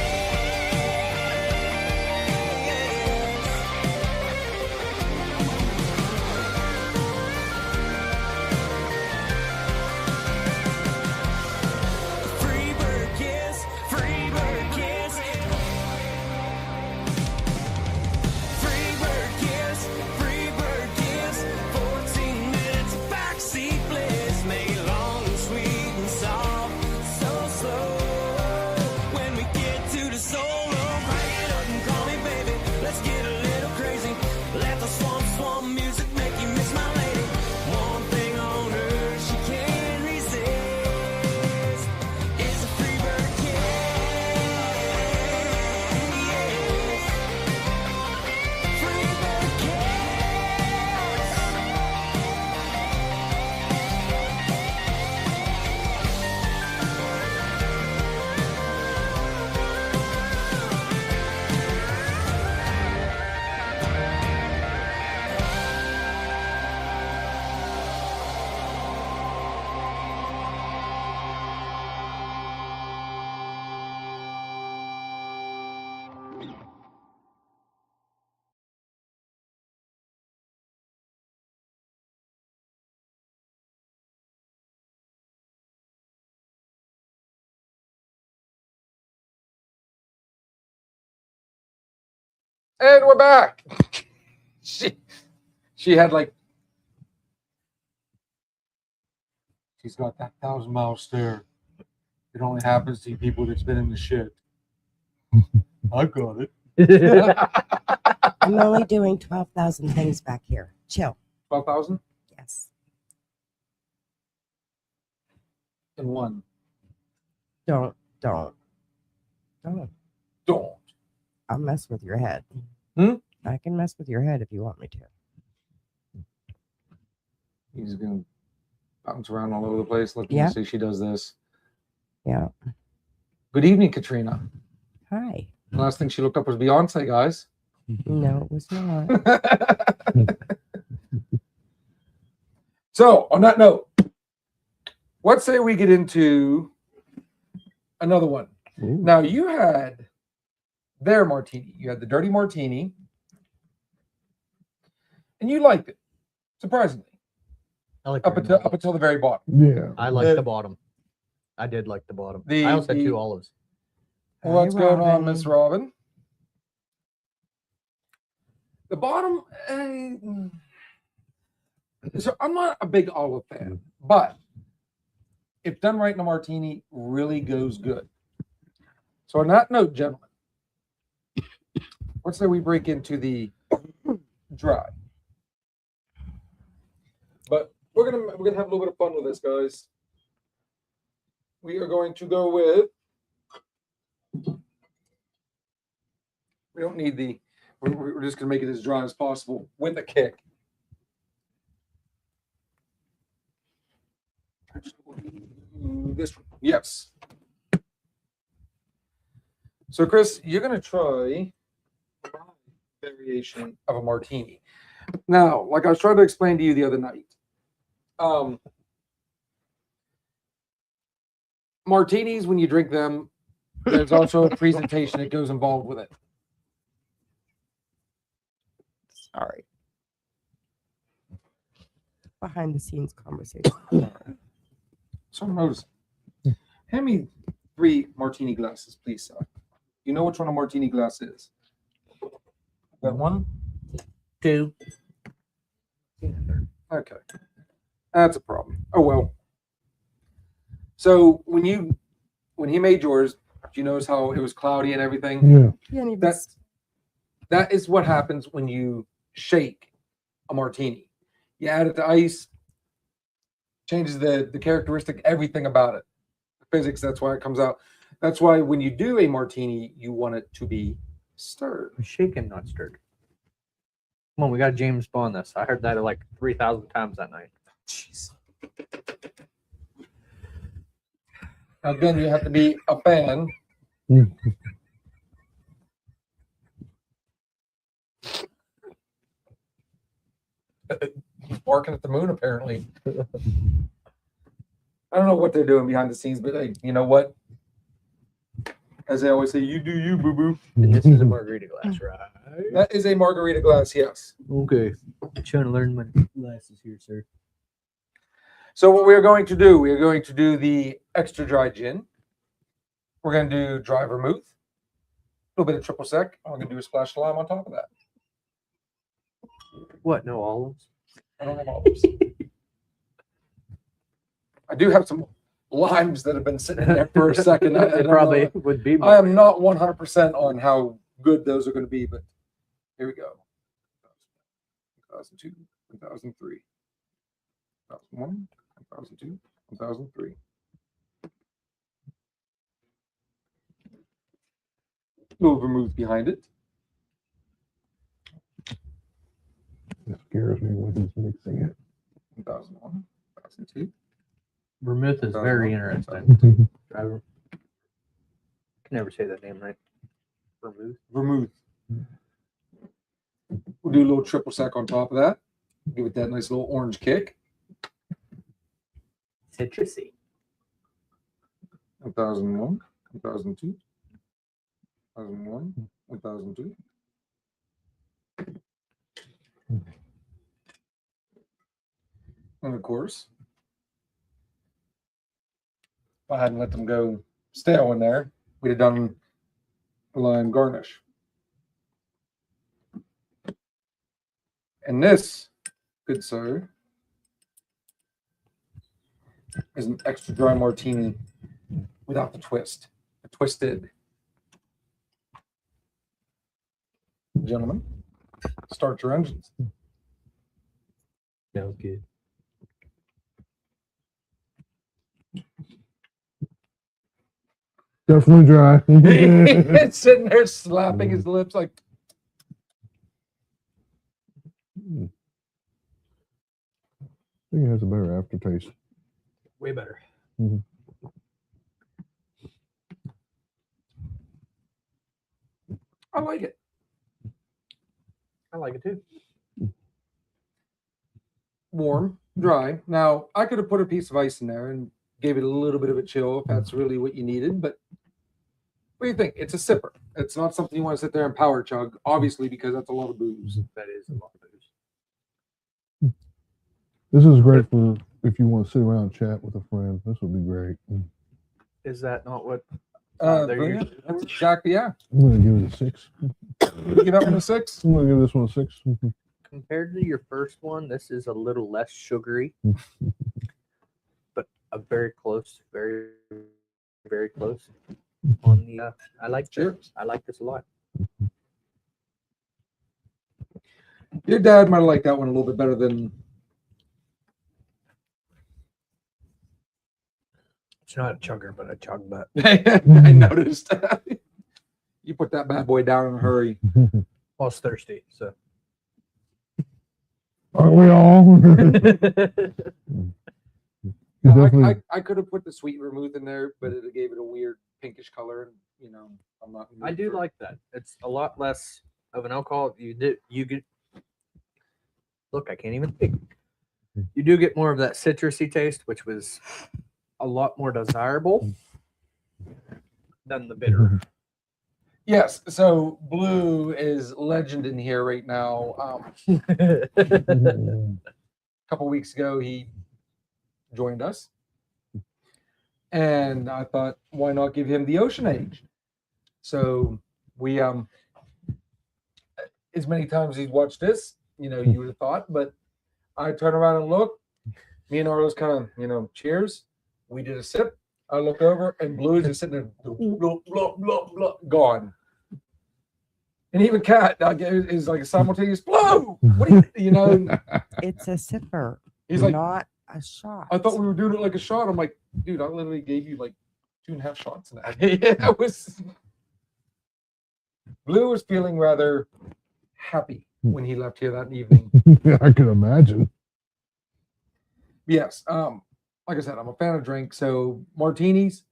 G: Free bird kiss, free bird kiss. Free bird kiss, free bird kiss. 14 minutes of backseat bliss, make it long and sweet and soft, so slow. When we get to the solo, crank it up and call me baby. Let's get a little crazy. Let the swamp music make you miss my lady. One thing on earth she can't resist is a free bird kiss. Free bird kiss.
C: And we're back. She had like, she's got that 1,000-mile stare. It only happens to people that's been in the shit. I got it.
F: I'm only doing 12,000 things back here. Chill.
C: 12,000
F: Yes.
C: in one.
F: Don't.
C: Don't.
F: I'll mess with your head. I can mess with your head if you want me to.
C: He's gonna bounce around all over the place. Look,
F: Yeah.
C: you see she does this.
F: Yeah.
C: Good evening, Katrina.
F: Hi.
C: The last thing she looked up was Beyonce, guys.
F: No, it was not.
C: So, on that note, what say we get into another one?
D: Ooh.
C: Now, you had their martini. You had the dirty martini. And you liked it, surprisingly,
E: I like
C: up
E: very
C: until
E: much.
C: up until the very bottom.
D: Yeah.
E: I like the bottom. I did like the bottom.
C: The-
E: I also had
C: the-
E: 2 olives.
C: What's
F: Hi,
C: going on,
F: Robin.
C: Miss Robin? The bottom, so I'm not a big olive fan, but if done right in a martini, really goes good. So on that note, gentlemen, let's say we break into the dry. But we're gonna have a little bit of fun with this, guys. We are going to go with. We don't need the. We're just gonna make it as dry as possible with a kick. This one, yes. So, Chris, you're gonna try my variation of a martini. Now, like I was trying to explain to you the other night, martinis, when you drink them, there's also a presentation that goes involved with it.
F: Sorry. Behind the scenes conversation.
C: So I'm noticing. Hand me 3 martini glasses, please, sir. You know which one a martini glass is? That one?
E: 2.
C: Okay. That's a problem. Oh well. So when he made yours, do you notice how it was cloudy and everything?
D: Yeah.
F: Can't even
C: That is what happens when you shake a martini. You add it to ice, changes the characteristic, everything about it. physics. That's why it comes out. That's why when you do a martini, you want it to be stirred.
E: Shaken, not stirred. Come on, we got James Bond this. I heard that like 3,000 times that night.
C: Jeez. Again, you have to be a fan. He's barking at the moon, apparently. I don't know what they're doing behind the scenes, but like, you know what? As they always say, you do you, boo boo.
E: And this is a margarita glass, right?
C: That is a margarita glass, yes.
E: Okay. I'm trying to learn my glasses here, sir.
C: So what we are going to do, we are going to do the extra dry gin. We're going to do dry vermouth, a little bit of triple sec. I'm going to do a splash of lime on top of that.
E: What? No olives?
C: I don't have olives. I do have some limes that have been sitting in there for a second.
E: It probably would be.
C: I am not 100% on how good those are going to be, but here we go. 2002, 2003, 2001, 2002, 2003. Little vermouth behind it.
D: It scares me when he's mixing it.
C: 2001, 2002.
E: Vermouth is very
C: 2001,
E: interesting. I can never say that name right. Vermouth.
C: Vermouth. We'll do a little triple sec on top of that. Give it that nice little orange kick.
E: Citrusy.
C: 2001, 2002, 2001, 2002. And of course, if I hadn't let them go stale in there, we'd have done a lime garnish. And this, good sir, is an extra dry martini without the twist. A twisted. Gentlemen, start your engines.
E: Sounds good.
D: Definitely dry.
C: It's sitting there slapping his lips like.
D: I think it has a better aftertaste.
E: Way better.
C: I like it.
E: I like it too.
C: Warm, dry. Now, I could have put a piece of ice in there and gave it a little bit of a chill if that's really what you needed. But what do you think? It's a sipper. It's not something you want to sit there and power chug, obviously, because that's a lot of booze.
E: That is a lot of booze.
D: This is great for if you want to sit around and chat with a friend. This would be great.
E: Is that not what?
C: Yeah, that's exactly, yeah.
D: I'm going to give it a 6.
C: You give that one a 6?
D: I'm going to give this one a 6.
E: Compared to your first one, this is a little less sugary, but a very close, very, very close. On the, I like
C: Cheers.
E: I like this a lot.
C: Your dad might have liked that one a little bit better than.
E: It's not a chugger, but a chug butt.
C: I noticed. You put that bad boy down in a hurry.
E: Well, it's thirsty, so.
D: Aren't we all?
C: I could have put the sweet vermouth in there, but it gave it a weird pinkish color. And you know, I'm not.
E: I do like that. It's a lot less of an alcohol. You get. Look, I can't even think. You do get more of that citrusy taste, which was a lot more desirable than the bitter.
C: Yes. So Blue is legend in here right now. A couple weeks ago, he joined us, and I thought, why not give him the Ocean Age? So we as many times he's watched this, you know, you would have thought, but I turn around and look. Me and Arlo's kind of, you know, cheers. We did a sip. I look over, and Blue is just sitting there, blah, blah, blah, blah, gone. And even Kat is like a simultaneous Blue. What do you know?
F: It's a sipper,
C: He's like,
F: not a shot.
C: I thought we were doing it like a shot. I'm like, dude, I literally gave you like 2.5 shots in that. Yeah, it was. Blue was feeling rather happy when he left here that evening.
D: Yeah, I can imagine.
C: Yes. Like I said, I'm a fan of drink. So martinis,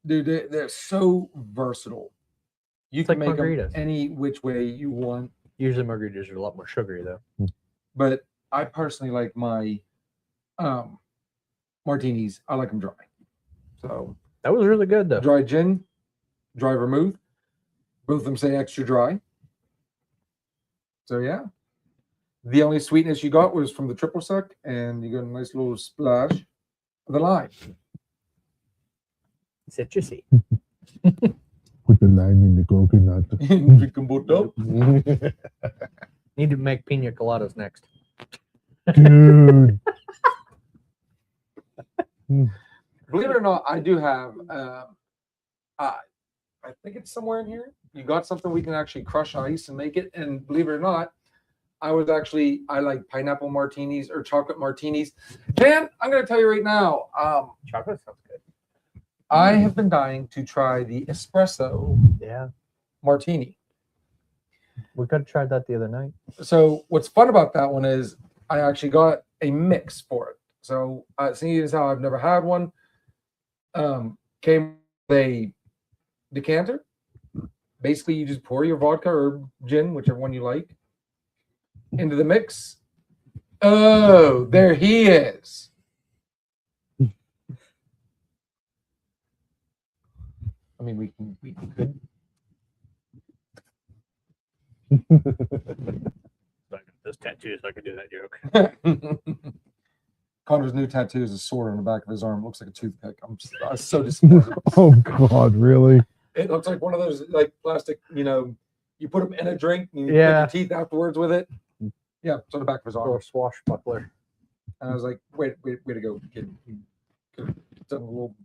C: dude, they're so versatile. You
E: It's
C: can
E: like
C: make them
E: margaritas.
C: any which way you want.
E: Usually margaritas are a lot more sugary though.
C: But I personally like my martinis. I like them dry. So
E: That was really good though.
C: dry gin, dry vermouth. Both of them say extra dry. So yeah. The only sweetness you got was from the triple sec, and you got a nice little splash of the lime.
E: Citrusy.
D: Put the lime in the coconut.
C: Drink 'em both up.
E: Need to make pina coladas next.
D: Dude.
C: Believe it or not, I do have. I think it's somewhere in here. You got something we can actually crush ice and make it. And believe it or not, I like pineapple martinis or chocolate martinis. Dan, I'm going to tell you right now.
E: Chocolate sounds good.
C: I have been dying to try the espresso
E: Yeah.
C: martini.
E: We could have tried that the other night.
C: So what's fun about that one is I actually got a mix for it. So seeing as how I've never had one, came with a decanter. Basically, you just pour your vodka or gin, whichever one you like, into the mix. Oh, there he is. I mean, we could.
E: Those tattoos, I could do that joke.
C: Connor's new tattoo is a sword on the back of his arm. Looks like a toothpick. I'm so disappointed.
D: Oh God, really?
C: It looks like one of those like plastic, you put them in a drink and you
E: Yeah.
C: pick your teeth afterwards with it. Yeah, it's on the back of his arm.
E: Or swashbuckler.
C: And I was like, way to go, kid. You could've done a little.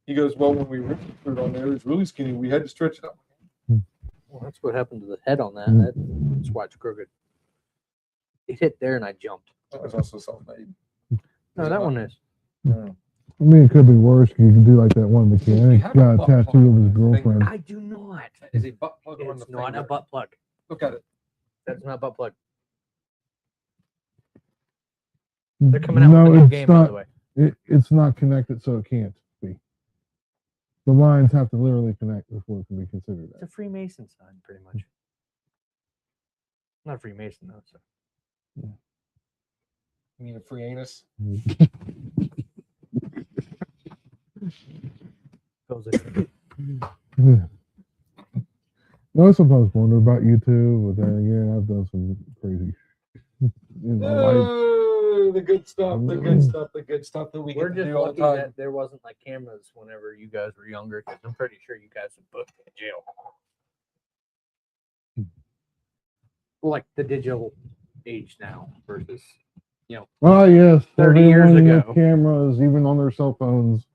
C: He goes, well, when we put it on there, it's really skinny. We had to stretch it up.
E: Well, that's what happened to the head on that. That's why it's crooked. It hit there and I jumped.
C: That was also self-made.
E: No, that one is.
C: Yeah.
D: I mean, it could be worse. You can do like that one mechanic
C: have a
D: got a
C: butt
D: tattoo
C: plug
D: of his
C: on that thing.
D: girlfriend.
E: I do not.
C: That is a butt plug on the
E: It's not
C: finger.
E: a butt plug.
C: Look at it.
E: That's not a butt plug. They're coming out with a
D: No,
E: new
D: it's
E: game, by
D: not.
E: the way.
D: It's not connected, so it can't be. The lines have to literally connect before it can be considered
E: It's
D: that.
E: a Freemason sign, pretty much. Not a Freemason, though. So.
C: You mean a free anus?
E: Goes in.
D: I sometimes wonder about YouTube, but then again, I've done some crazy in my life.
C: Oh, the good stuff, the good stuff, the good stuff that we
E: We're
C: get to
E: just
C: do all
E: lucky
C: the time.
E: that there wasn't like cameras whenever you guys were younger, because I'm pretty sure you guys would book in jail. Like the digital age now versus,
D: Oh yes,
E: 30 years
D: everyone with
E: ago.
D: cameras, even on their cell phones.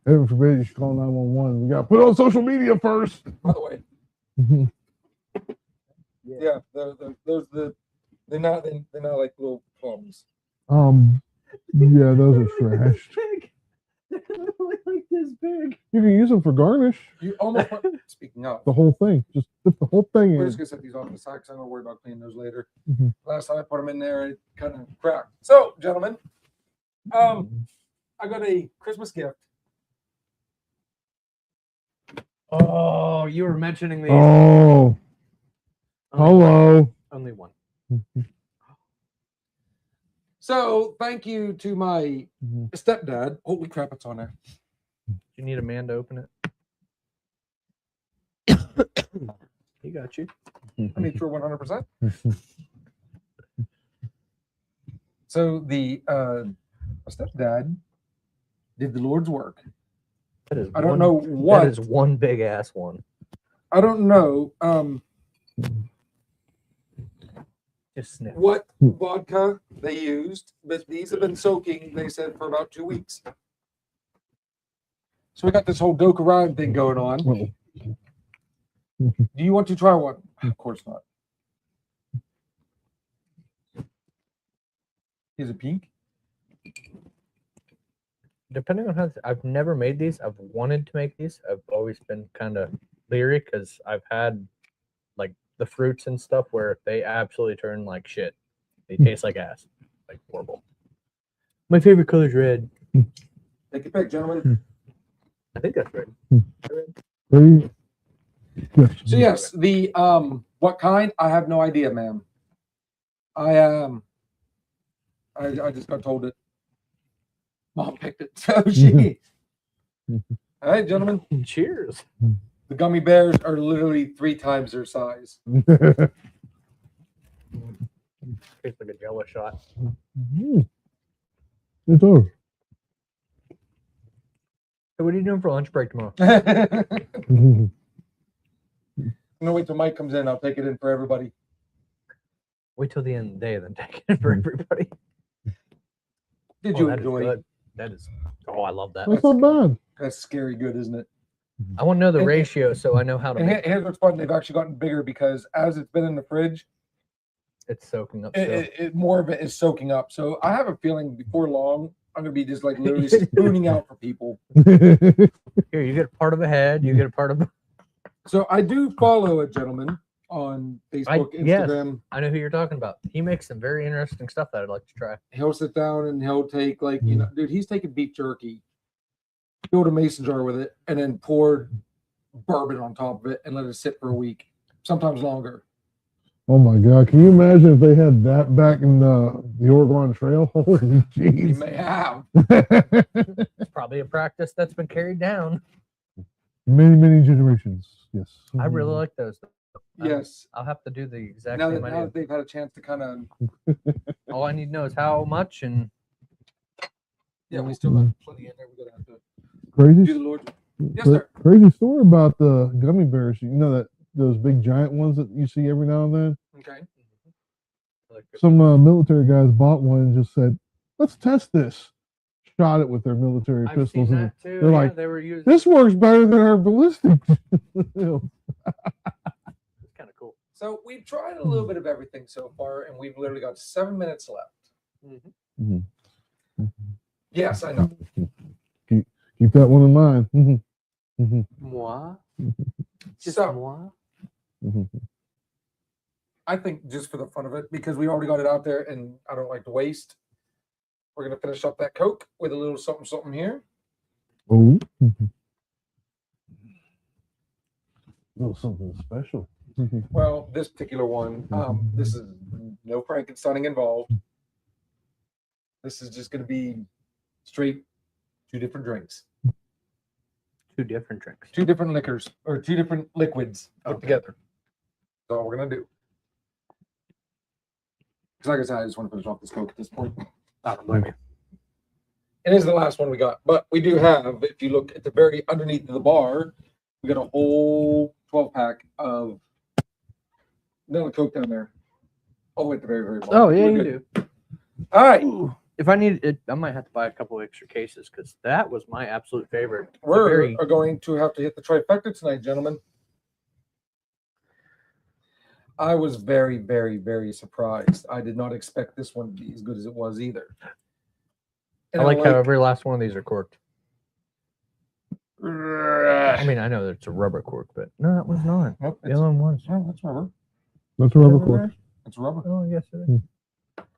D: Heaven forbid you should call 911. We got to put it on social media first.
C: By the way, yeah, they're not like little plums.
D: Yeah, those are trashed.
E: They're literally like this big.
D: You can use them for garnish.
C: You almost speaking of.
D: The whole thing. Just dip the whole thing
C: We're
D: in.
C: just gonna set these off in the side because I'm gonna worry about cleaning those later.
D: Mhm.
C: Last time I put them in there, it kind of cracked. So, gentlemen, I got a Christmas gift.
E: Oh, you were mentioning these.
D: Oh, hello.
E: Only one.
C: So, thank you to my stepdad. Holy crap, it's on there.
E: Do you need a man to open it? He got you.
C: I mean, true 100%. So, the stepdad did the Lord's work.
E: That is
C: I don't
E: one-
C: know what.
E: That is one big ass one.
C: I don't know
E: Just sniff.
C: what vodka they used, but these have been soaking, they said, for about 2 weeks. So we got this whole Doka Rhyme thing going on. Do you want to try one? Of course not. Is it pink?
E: depending on how I've never made these. I've wanted to make these. I've always been kind of leery because I've had like the fruits and stuff where they absolutely turn like shit. They taste like ass, like horrible. My favorite color is red.
C: Take your pick, gentlemen.
E: I think that's red.
D: Very good.
C: So yes, the what kind? I have no idea, ma'am. I just got told it. Mom picked it, so she. All right, gentlemen.
E: Cheers.
C: The gummy bears are literally 3 times their size.
E: Tastes like a Jello shot.
D: It's over.
E: So what are you doing for lunch break tomorrow?
C: I'm gonna wait till Mike comes in. I'll take it in for everybody.
E: Wait till the end of the day, then take it for everybody.
C: Did
E: Oh,
C: you
E: that is
C: enjoy?
E: good. That is. Oh, I love that.
D: That's not bad.
C: That's scary good, isn't it?
E: I want to know the
C: And-
E: ratio so I know how to
C: And
E: make it.
C: here's what's fun: they've actually gotten bigger because as it's been in the fridge,
E: It's soaking up still.
C: more of it is soaking up. So I have a feeling before long, I'm gonna be just like literally spooning out for people.
E: Here, you get a part of a head. You get a part of.
C: So I do follow a gentleman on Facebook,
E: yes.
C: Instagram.
E: I know who you're talking about. He makes some very interesting stuff that I'd like to try.
C: He'll sit down and he'll take like dude, he's taking beef jerky, filled a mason jar with it, and then poured bourbon on top of it and let it sit for a week, sometimes longer.
D: Oh my God! Can you imagine if they had that back in the Oregon Trail? Holy
C: He
D: jeez!
C: may have.
E: It's probably a practice that's been carried down.
D: Many generations. Yes.
E: I really like those.
C: Yes.
E: I'll have to do the exact
C: Now
E: same
C: that
E: idea.
C: they've had a chance to kind of
E: All I need to know is how much and
C: we still got plenty in there. We're gonna have to
D: Crazy.
C: do the Lord. Yes, sir.
D: Crazy story about the gummy bears. You know that those big giant ones that you see every now and then.
C: Okay.
D: Some military guys bought one and just said, "Let's test this." Shot it with their military
E: I've
D: pistols,
E: seen
D: and
E: that too.
D: they're
E: Yeah,
D: like,
E: they were using.
D: this works better than our ballistics.
E: It's kind of cool.
C: So we've tried a little bit of everything so far, and we've literally got 7 minutes left. Yes, I know.
D: Keep that one in mind.
E: Moi? Just
C: So
E: moi?
C: I think just for the fun of it, because we already got it out there, and I don't like to waste. We're gonna finish up that Coke with a little something here.
D: Oh, little something special.
C: Well, this particular one, this is no Frankensteining involved. This is just gonna be straight 2 different drinks,
E: 2 different drinks.
C: 2 different liquors, or 2 different liquids put
E: Okay.
C: together. That's all we're gonna do. Because like I said, I just want to finish off this Coke at this point.
E: I don't blame you.
C: It is the last one we got, but we do have, if you look at the very underneath of the bar, we got a whole 12-pack of vanilla Coke down there. All the way at the very bottom.
E: Oh, yeah,
C: We're
E: you
C: good.
E: do.
C: All right.
E: If I need it, I might have to buy a couple extra cases because that was my absolute favorite. It's a
C: We're
E: very-
C: going to have to hit the trifecta tonight, gentlemen. I was very surprised. I did not expect this one to be as good as it was either. And
E: I like how every last one of these are corked. I mean, I know that it's a rubber cork, but no, that was not.
C: Nope,
E: The other one was.
C: oh, that's rubber.
D: That's a rubber cork.
C: It's rubber.
E: Oh, yes, it is.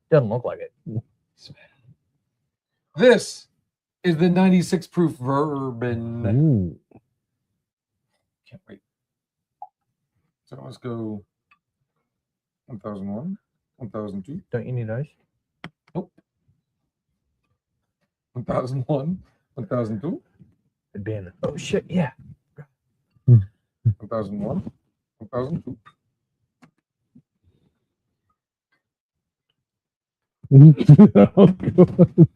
E: Doesn't look like it.
C: This is the 96 proof bourbon.
D: Ooh.
C: Can't wait. So let's go 1001, 1002,
E: Don't you need ice?
C: 1001, 1002,
E: It'd be in the. Oh, shit, yeah.
C: 1001, 1002.
D: Oh, God.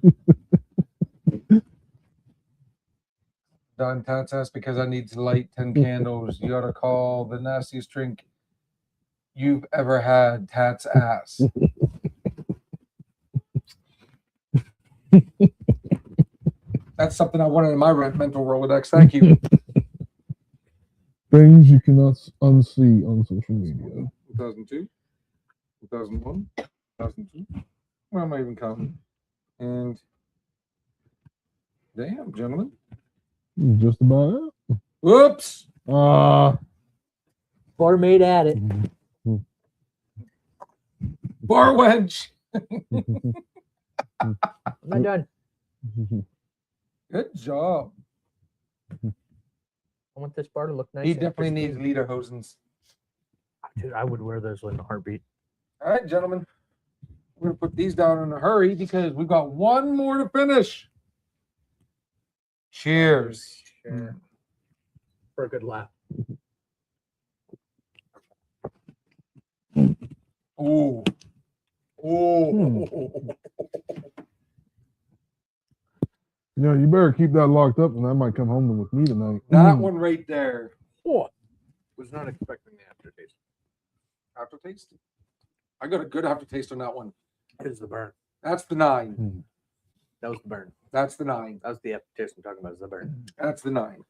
C: Don Tats asked because I need to light 10 candles. You gotta call the nastiest drink you've ever had, Tats ass. That's something I wanted in my mental Rolodex. Thank you.
D: Things you cannot unsee on social media.
C: 2002, 2001, 2002. Where am I even counting? And Damn, gentlemen.
D: Just about it.
C: Whoops.
E: Barmaid at it.
C: Bar wedge.
E: Am I done?
C: Good job.
E: I want this bar to look nice.
C: He
E: and
C: definitely needs
E: pristine.
C: lederhosens.
E: Dude, I would wear those in a heartbeat.
C: All right, gentlemen. We're going to put these down in a hurry because we've got one more to finish. Cheers.
E: Sure. For a good laugh.
C: Ooh. Ooh.
D: Yeah, you better keep that locked up, and I might come home with me tonight.
C: That one right there.
E: Oh, was not expecting the aftertaste.
C: Aftertaste? I got a good aftertaste on that one.
E: Is the burn.
C: That's the 9.
E: That was the burn.
C: That's the 9.
E: That was the aftertaste I'm talking about. Is the burn.
C: That's the 9.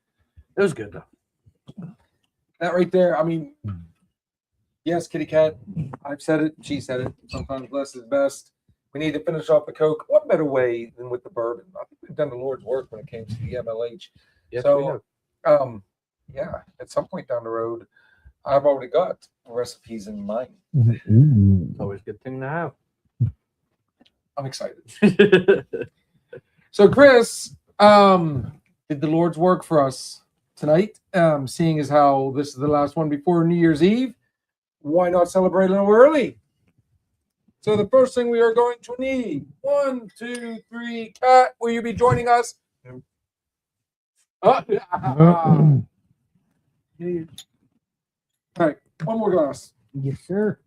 E: It was good though.
C: That right there, I mean, yes, kitty cat. I've said it. She said it. Sometimes less is best. We need to finish off the Coke. What better way than with the bourbon? I think we've done the Lord's work when it came to the MLH.
E: Yes,
C: So,
E: we have.
C: Yeah, at some point down the road, I've already got recipes in mind.
D: Ooh.
E: It's always a good thing to have.
C: I'm excited. So, Chris, did the Lord's work for us tonight? Seeing as how this is the last one before New Year's Eve, why not celebrate a little early? So the first thing we are going to need, 1, 2, 3, Cat, will you be joining us? All right, one more glass.
E: Yes, sir.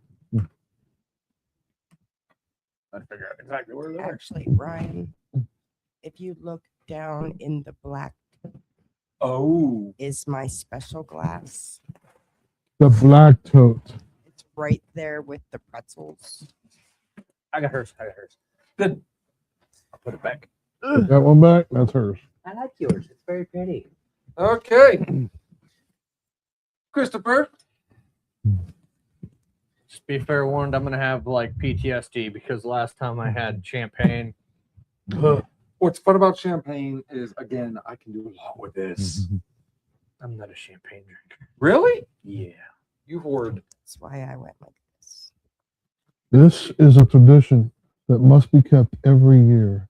C: I'd figure out exactly where they are.
F: Actually, Ryan, if you look down in the black
C: Oh,
F: is my special glass.
D: The black tote.
F: It's right there with the pretzels.
E: I got hers.
C: good.
E: I'll put it back.
D: That one back? That's hers.
E: I like yours. It's very pretty.
C: Okay. Christopher.
E: Just be fair warned, I'm gonna have like PTSD because last time I had champagne.
C: What's fun about champagne is, again, I can do a lot with this.
E: I'm not a champagne drinker.
C: Really?
E: Yeah.
C: You hoard.
F: That's why I went like this.
D: This is a tradition that must be kept every year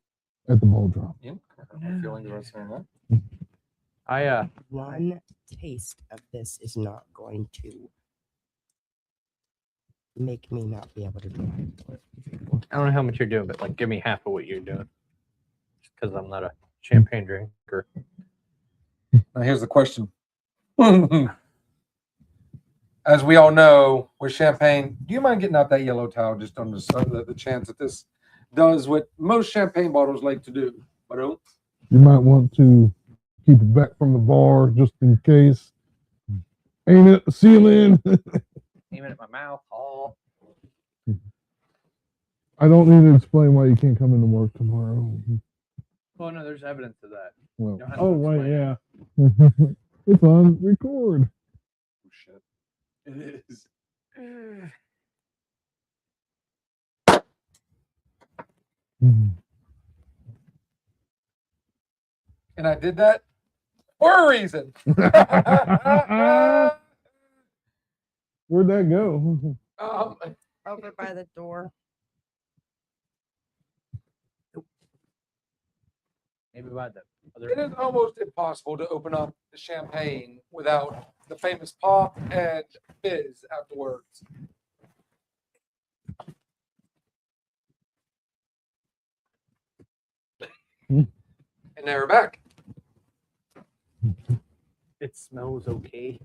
D: at the ball drop.
C: Yeah, I'm feeling the rest of that.
F: One taste of this is not going to make me not be able to drive.
E: I don't know how much you're doing, but like give me half of what you're doing. Just because I'm not a champagne drinker.
C: Now here's the question. As we all know, with champagne, do you mind getting out that yellow towel just on the chance that this does what most champagne bottles like to do? But
D: You might want to keep it back from the bar just in case. Ain't it the ceiling?
E: Aiming at my mouth. Oh.
D: I don't need to explain why you can't come into work tomorrow.
E: Well, no, there's evidence of that.
D: Well,
E: Don't have to
D: oh, wait,
E: explain
D: yeah. It's on record.
C: oh shit, it is. And I did that for a reason.
D: Where'd that go?
F: Over by the door.
E: Maybe by the other.
C: It is almost impossible to open up the champagne without the famous pop and fizz afterwards. And now we're back.
E: It smells okay.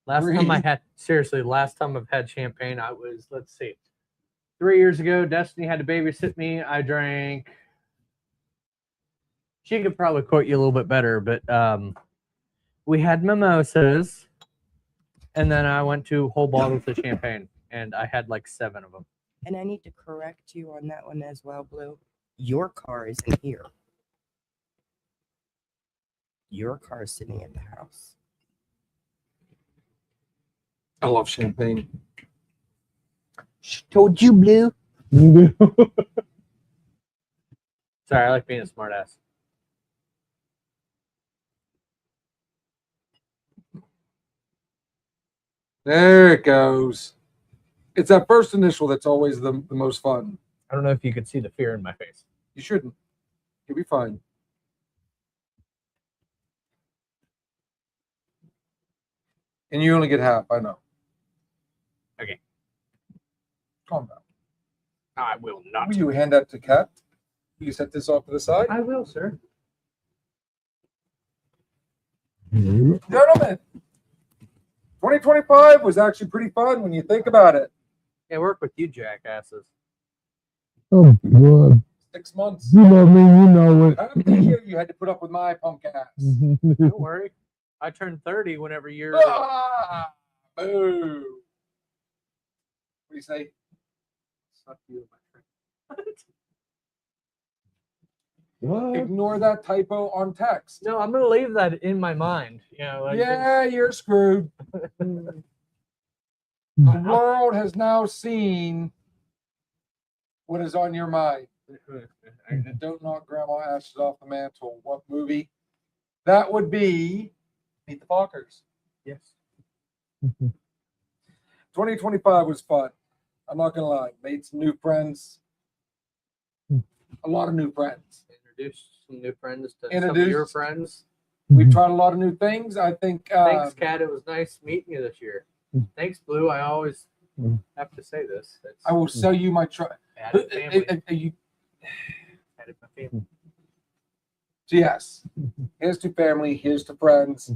E: Last time I had, seriously, last time I've had champagne, I was, let's see, 3 years ago. Destiny had to babysit me. I drank. She could probably quote you a little bit better, but we had mimosas, and then I went to whole bottles of champagne, and I had like 7 of them.
F: And I need to correct you on that one as well, Blue. Your car isn't here. Your car is sitting at the house.
C: I love champagne.
F: She told you, Blue.
E: Sorry, I like being a smartass.
C: There it goes. It's that first initial that's always the most fun.
E: I don't know if you could see the fear in my face.
C: You shouldn't. You'll be fine. And you only get half, I know.
E: Okay.
C: Calm down.
E: I will not.
C: Will you hand that to Kat? Will you set this off to the side?
E: I will, sir.
C: Gentlemen, 2025 was actually pretty fun when you think about it.
E: Yeah, work with you, jackasses.
D: Oh, God.
C: 6 months.
D: You know me, you know it.
C: How many years you had to put up with my punk ass?
E: Don't worry. I turned 30 whenever you're.
C: Ah, boo. What do you say?
E: Suck you, my friend.
D: What?
C: Ignore that typo on text.
E: No, I'm gonna leave that in my mind. You know, like
C: Yeah, you're screwed. The world has now seen what is on your mind. And don't knock grandma ashes off the mantle. What movie? That would be Meet the Fockers.
E: Yes.
C: 2025 was fun. I'm not gonna lie. Made some new friends. A lot of new friends.
E: Introduce some new friends to some of
C: Introduce-
E: your friends.
C: We've tried a lot of new things. I think
E: Thanks, Kat. It was nice meeting you this year. Thanks, Blue. I always have to say this. It's
C: I will sell you my truck.
E: added family. Added my family.
C: Yes. Here's to family. Here's to friends.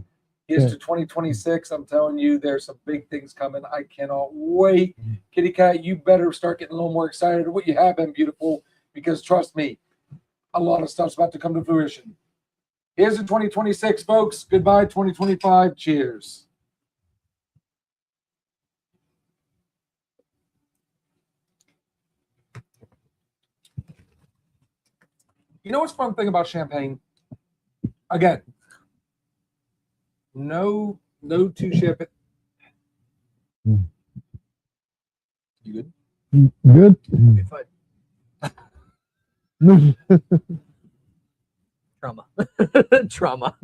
C: Here's to 2026. I'm telling you, there's some big things coming. I cannot wait. Kitty Cat, you better start getting a little more excited at what you have been, beautiful, because trust me, a lot of stuff's about to come to fruition. Here's to 2026, folks. Goodbye, 2025. Cheers. You know what's fun thing about champagne? Again, no two champagne. You good?
D: Good?
E: If I trauma. Trauma.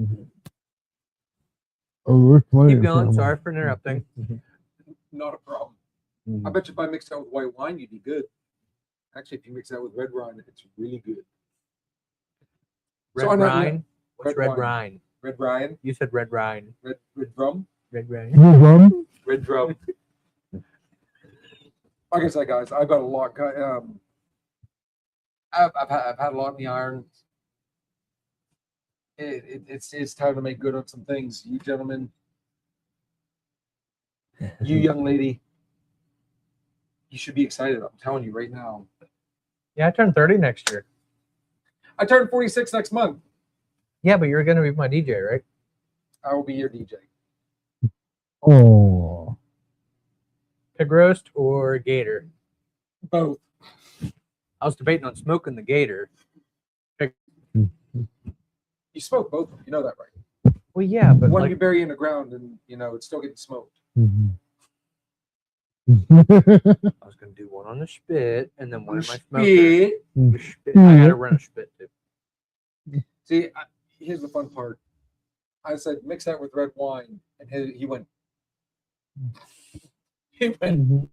D: Oh, we're playing.
E: Keep going. Sorry for interrupting.
C: Not a problem. I bet you if I mix that with white wine, you'd be good. Actually, if you mix that with red wine, it's really good.
E: Red
C: So I know-
E: Rhine. What's
C: Red
E: Red
C: wine.
E: Rhine?
C: Red Ryan,
E: You said Red Rhine.
C: red drum,
E: Red Rhine.
D: You rum?
C: red drum. Like I said, guys, I've got a lot. I've had a lot in the iron. It's time to make good on some things. You gentlemen, you young lady, you should be excited. I'm telling you right now.
E: Yeah, I turned 30 next year.
C: I turn 46 next month.
E: Yeah, but you're gonna be my DJ, right?
C: I will be your DJ.
D: Oh.
E: Pig roast or gator?
C: Both.
E: I was debating on smoking the gator.
C: You smoke both of them. You know that, right?
E: Well, yeah, but
C: One
E: like,
C: you bury in the ground, and it's still getting smoked.
D: Mhm.
E: I was gonna do one on the spit and then one in my smoker.
C: Spit.
E: The spit. I gotta run a spit too.
C: See, here's the fun part. I said mix that with red wine, and he went. He went.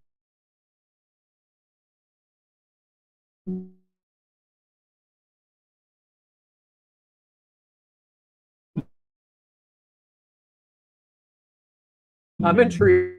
E: I'm intrigued.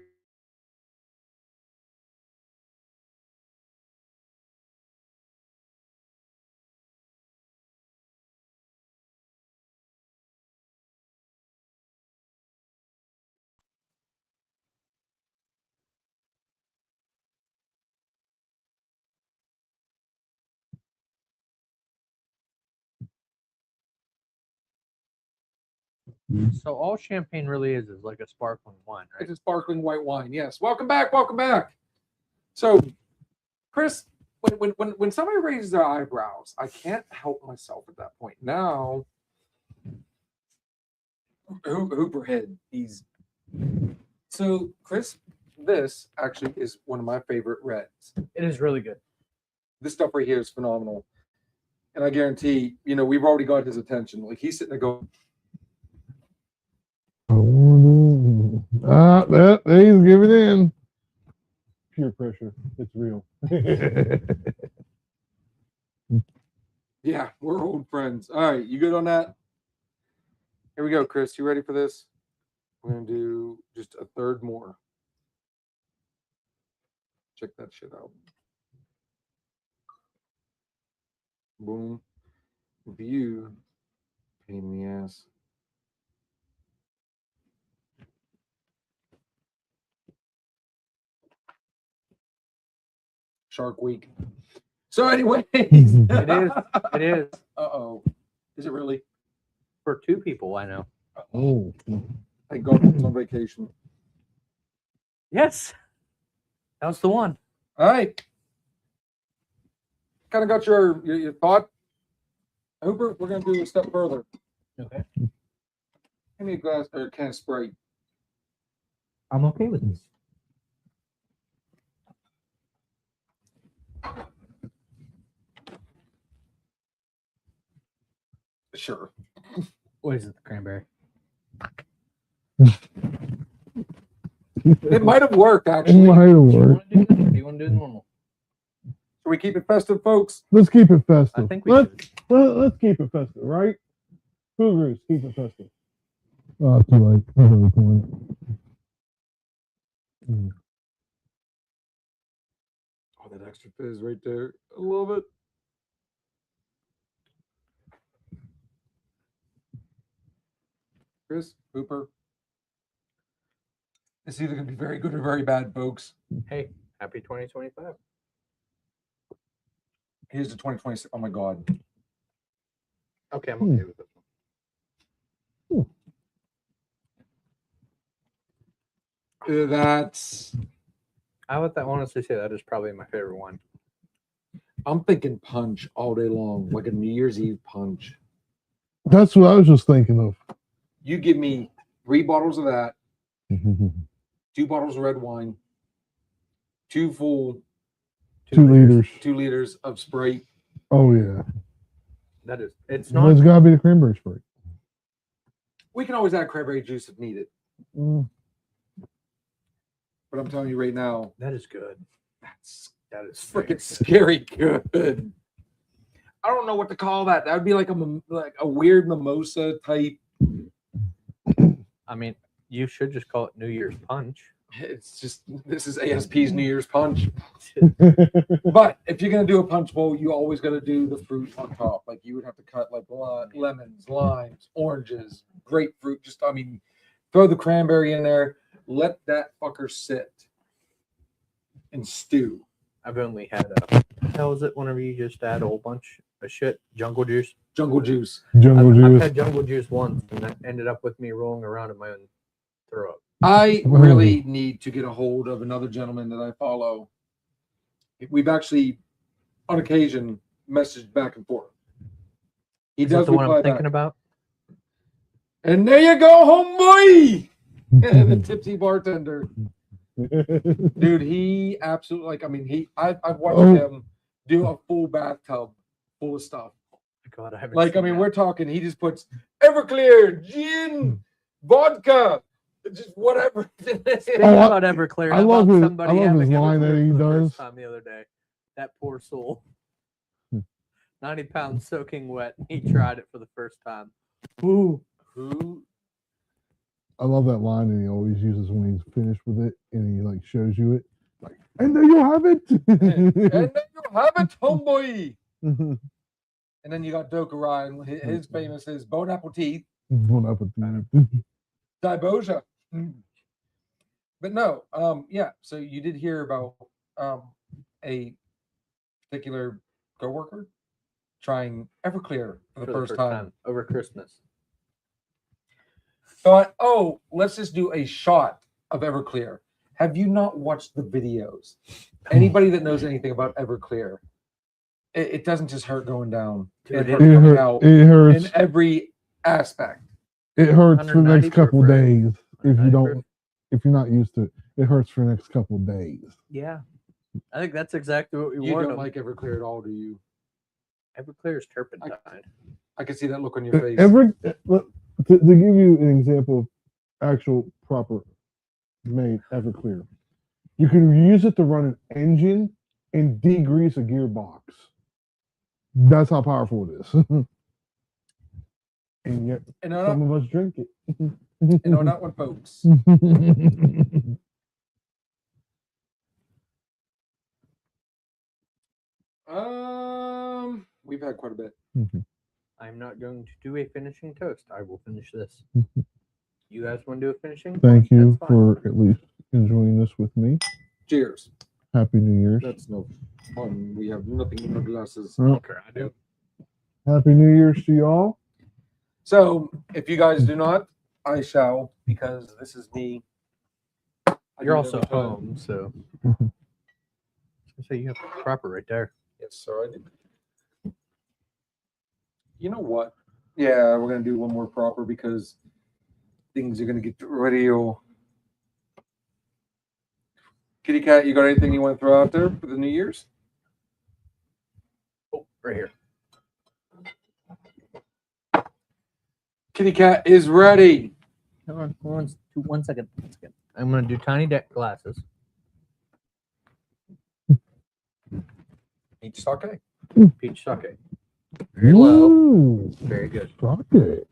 E: So all champagne really is like a sparkling wine, right?
C: It's a sparkling white wine. Yes. Welcome back. Welcome back. So, Chris, when somebody raises their eyebrows, I can't help myself at that point. Now, Hooperhead, he's so Chris. This actually is one of my favorite reds.
E: It is really good.
C: This stuff right here is phenomenal. And I guarantee, we've already got his attention. Like he's sitting there going,
D: He's giving in. Peer pressure. It's real.
C: yeah, we're old friends. All right, you good on that? Here we go, Chris. You ready for this? We're going to do just a third more. Check that shit out. Boom. View. Pain in the ass. Shark Week. So anyways.
E: It is. It is.
C: Uh-oh. Is it really?
E: For 2 people, I know.
D: Oh.
C: Thank God it's on vacation.
E: Yes. That was the one.
C: All right. Kind of got your thought. Hooper, we're going to do a step further.
E: Okay.
C: Give me a glass or a can of Sprite.
E: I'm okay with this.
C: Sure.
E: What is it? The cranberry.
C: It might have worked,
D: It
C: actually.
D: might have
E: Do
D: worked.
E: you want to do normal?
C: Should we keep it festive, folks?
D: Let's keep it festive.
E: I think we
D: let's,
E: should.
D: let's keep it festive, right? Cougars, keep it festive. Oh, too late. I heard the point.
C: Oh, that extra fizz right there. I love it. Chris, Hooper. It's either going to be very good or very bad, folks.
E: Hey, happy 2025.
C: Here's the 2026. Oh, my God.
E: Okay, I'm okay with this one.
C: That's...
E: I would honestly say that is probably my favorite one.
C: I'm thinking punch all day long, like a New Year's Eve punch.
D: That's what I was just thinking of.
C: You give me 3 bottles of that, 2 bottles of red wine, 2 full
D: 2 liters.
C: 2 liters of Sprite.
D: Oh, yeah.
E: That is. It's
D: Well,
E: not.
D: it's got to be the cranberry Sprite.
C: We can always add cranberry juice if needed.
D: Mm.
C: But I'm telling you right now,
E: That is good.
C: that is freaking scary good. I don't know what to call that. That would be like a weird mimosa type.
E: I mean, you should just call it New Year's Punch.
C: It's just, this is ASP's New Year's punch. But if you're gonna do a punch bowl, you always got to do the fruit on top. Like you would have to cut like lemons, limes, oranges, grapefruit. Just throw the cranberry in there. Let that fucker sit and stew.
E: I've only had a. How is it whenever you just add a whole bunch of shit? Jungle juice.
C: Jungle juice.
D: Jungle
E: I've
D: juice.
E: had jungle juice once, and that ended up with me rolling around in my own throw up.
C: I really need to get a hold of another gentleman that I follow. We've actually, on occasion, messaged back and forth. He
E: Is that
C: does
E: the one
C: reply
E: I'm thinking
C: back.
E: about?
C: And there you go, homeboy! The tipsy bartender. Dude, he absolutely, I've watched him do a full bathtub full of stuff.
E: God, I haven't.
C: We're talking, he just puts Everclear, gin, vodka, just whatever.
E: Speaking about Everclear,
D: I
E: how
D: love
E: about
D: his-
E: somebody
D: I love
E: having
D: his line that
E: Everclear
D: he
E: for the
D: does.
E: first time the other day. That poor soul. 90 pounds soaking wet. He tried it for the first time. Ooh.
C: Who?
D: I love that line that he always uses when he's finished with it and he like shows you it. Like, and there you have it.
C: And then you have it, homeboy. And then you got Doka Ryan. His famous is bone apple teeth.
D: Bon appetit.
C: Diboja. But no, yeah. So you did hear about a particular coworker trying Everclear for the first time.
E: over Christmas.
C: Thought, oh, let's just do a shot of Everclear. Have you not watched the videos? Anybody that knows anything about Everclear, it doesn't just hurt going down.
E: Dude,
C: It hurts coming out
D: It hurts.
C: in every aspect.
D: It hurts for the
E: 190
D: next couple
E: for Fred.
D: days if you don't. If you're not used to it, it hurts for the next couple days.
E: Yeah. I think that's exactly what we
C: You
E: wanted.
C: don't like Everclear at all, do you?
E: Everclear is turpentine.
C: I can see that look on your face.
D: To give you an example of actual proper made Everclear, you can use it to run an engine and degrease a gearbox. That's how powerful it is. And yet,
C: And on
D: some of us drink it.
C: and on that one, folks. We've had quite a bit.
E: I'm not going to do a finishing toast. I will finish this. You guys want to do a finishing?
D: Thank you
E: That's fine.
D: for at least enjoying this with me.
C: Cheers.
D: Happy New Year's.
C: That's no fun. We have nothing in our glasses.
E: Okay, I do.
D: Happy New Year's to y'all.
C: So, if you guys do not, I shall, because this is me. I
E: You're
C: do
E: also
C: every time.
E: home, so. So you have proper right there.
C: Yes, sir, I do. You know what? Yeah, we're gonna do one more proper because things are gonna get real. Kitty Cat, you got anything you want to throw out there for the New Year's?
E: Oh, right here.
C: Kitty Cat is ready.
E: Hold on, 1 second. I'm gonna do tiny deck glasses.
C: Peach sake.
E: Peach sake. Very low.
D: Ooh,
E: Very good.
D: sake.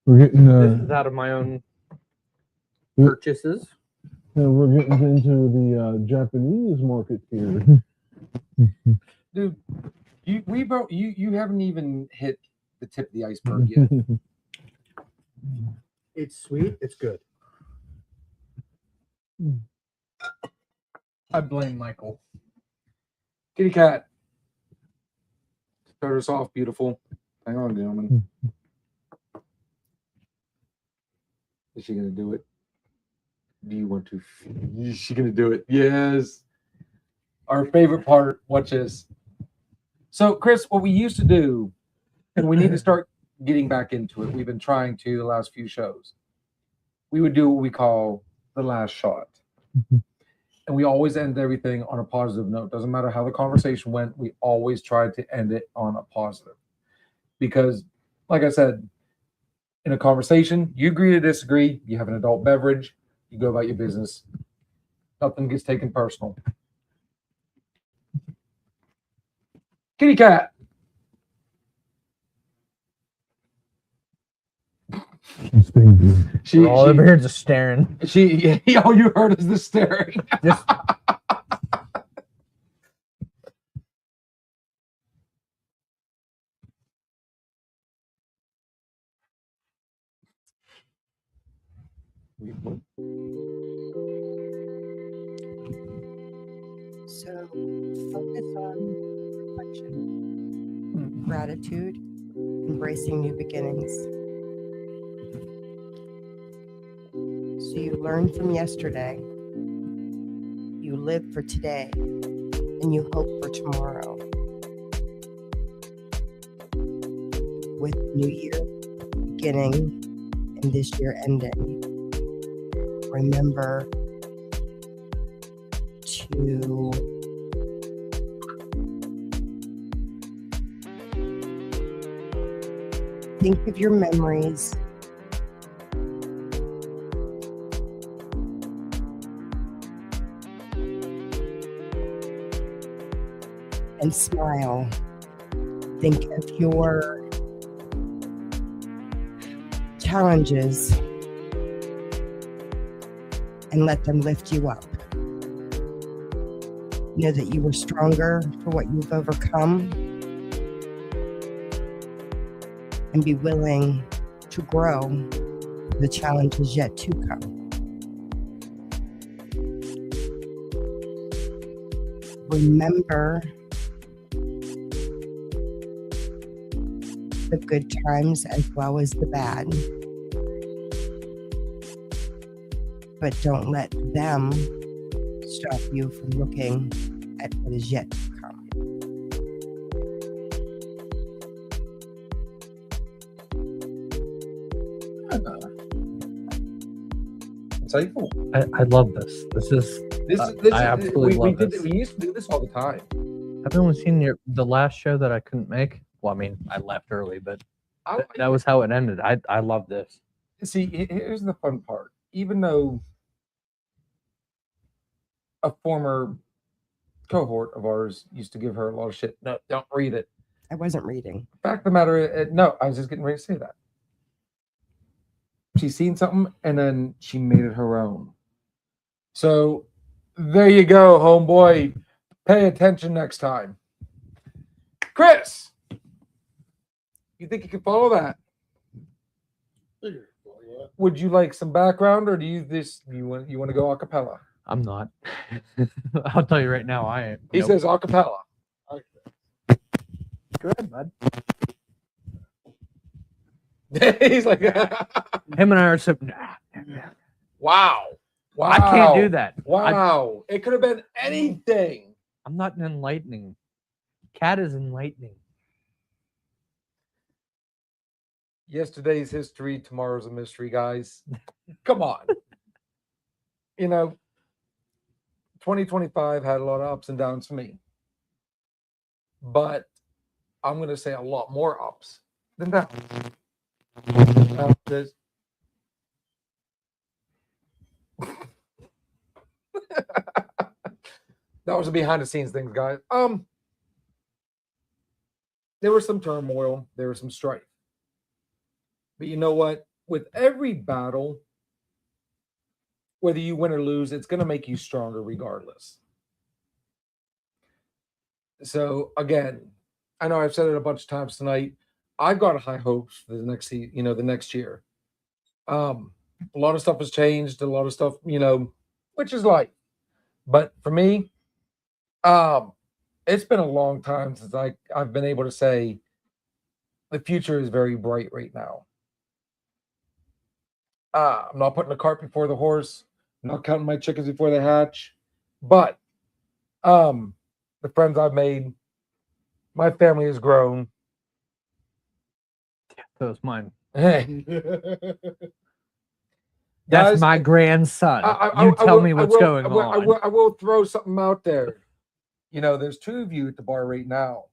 D: We're getting
E: This is out of my own purchases.
D: we're getting into the Japanese market here.
C: Dude, you haven't even hit the tip of the iceberg yet.
E: It's sweet. It's good. I blame Michael.
C: Kitty Cat. Start us off, beautiful. Hang on, gentlemen. Is she gonna do it? Do you want to? Is she gonna do it? Yes. Our favorite part. Watch this. So, Chris, what we used to do, and we need to start getting back into it. We've been trying to the last few shows. We would do what we call the last shot. And we always end everything on a positive note. Doesn't matter how the conversation went, we always try to end it on a positive. Because, like I said, in a conversation, you agree to disagree, you have an adult beverage, you go about your business. Nothing gets taken personal. Kitty Cat.
E: All over here just staring.
C: All you heard is the staring.
E: Just
F: So focus on reflection, gratitude, embracing new beginnings. So you learn from yesterday, you live for today, and you hope for tomorrow. With New Year beginning and this year ending, remember to think of your memories and smile. Think of your challenges and let them lift you up. Know that you were stronger for what you've overcome, and be willing to grow for the challenges yet to come. Remember the good times as well as the bad, but don't let them stop you from looking at what is yet to come.
C: Insightful.
E: I love this. This is
C: This
E: I absolutely
C: we
E: love
C: did
E: this.
C: we used to do this all the time.
E: I've only seen the last show that I couldn't make. Well, I mean, I left early, but that was how it ended. I love this.
C: See, here's the fun part. Even though a former cohort of ours used to give her a lot of shit, no, don't read it.
F: I wasn't reading.
C: Fact of the matter, no, I was just getting ready to say that. She's seen something and then she made it her own. So there you go, homeboy. Pay attention next time. Chris, you think you can follow that? Would you like some background, or do you want to go a cappella?
E: I'm not. I'll tell you right now, I ain't.
C: He says a cappella.
E: Go ahead, bud.
C: He's like,
E: Him and I are so.
C: wow.
E: I can't do that.
C: Wow. It could have been anything.
E: I'm not enlightening. Cat is enlightening.
C: Yesterday's history, tomorrow's a mystery, guys. Come on. 2025 had a lot of ups and downs for me. But I'm going to say a lot more ups than downs. That was a behind the scenes thing, guys. There was some turmoil, there was some strife. But you know what? With every battle, whether you win or lose, it's going to make you stronger regardless. So again, I know I've said it a bunch of times tonight. I've got high hopes for the next year. A lot of stuff has changed, a lot of stuff, which is life. But for me, it's been a long time since I've been able to say the future is very bright right now. I'm not putting the cart before the horse. I'm not counting my chickens before they hatch. But the friends I've made, my family has grown.
E: Yeah, that was mine.
C: Hey.
E: That's
C: Guys,
E: my grandson.
C: I
E: tell me what's going on.
C: I will throw something out there. There's two of you at the bar right now.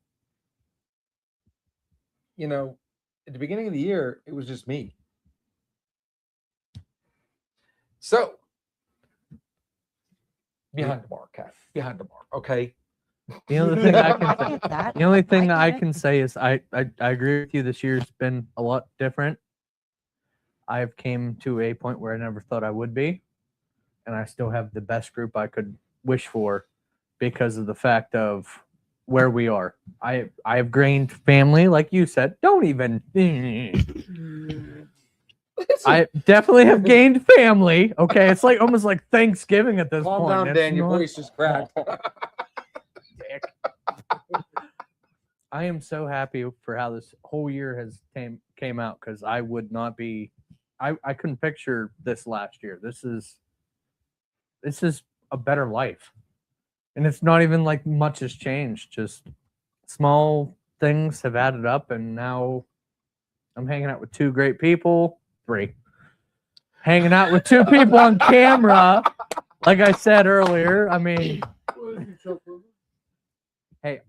C: At the beginning of the year, it was just me. So, behind the bar, Kat. Behind the bar, okay?
E: The only thing I can say,
F: That
E: the only thing
F: I
E: I
F: get it.
E: can say is I agree with you. This year's been a lot different. I've came to a point where I never thought I would be, and I still have the best group I could wish for because of the fact of where we are. I have gained family, like you said. Don't even. I definitely have gained family. Okay, it's like almost like Thanksgiving at this
C: Calm
E: point.
C: down,
E: It's
C: Dan. Your
E: not-
C: voice just cracked.
E: I am so happy for how this whole year has came out because I would not be. I couldn't picture this last year. This is a better life, and it's not even like much has changed. Just small things have added up, and now I'm hanging out with two great people. Hanging out with two people on camera, like I said earlier. I mean, hey,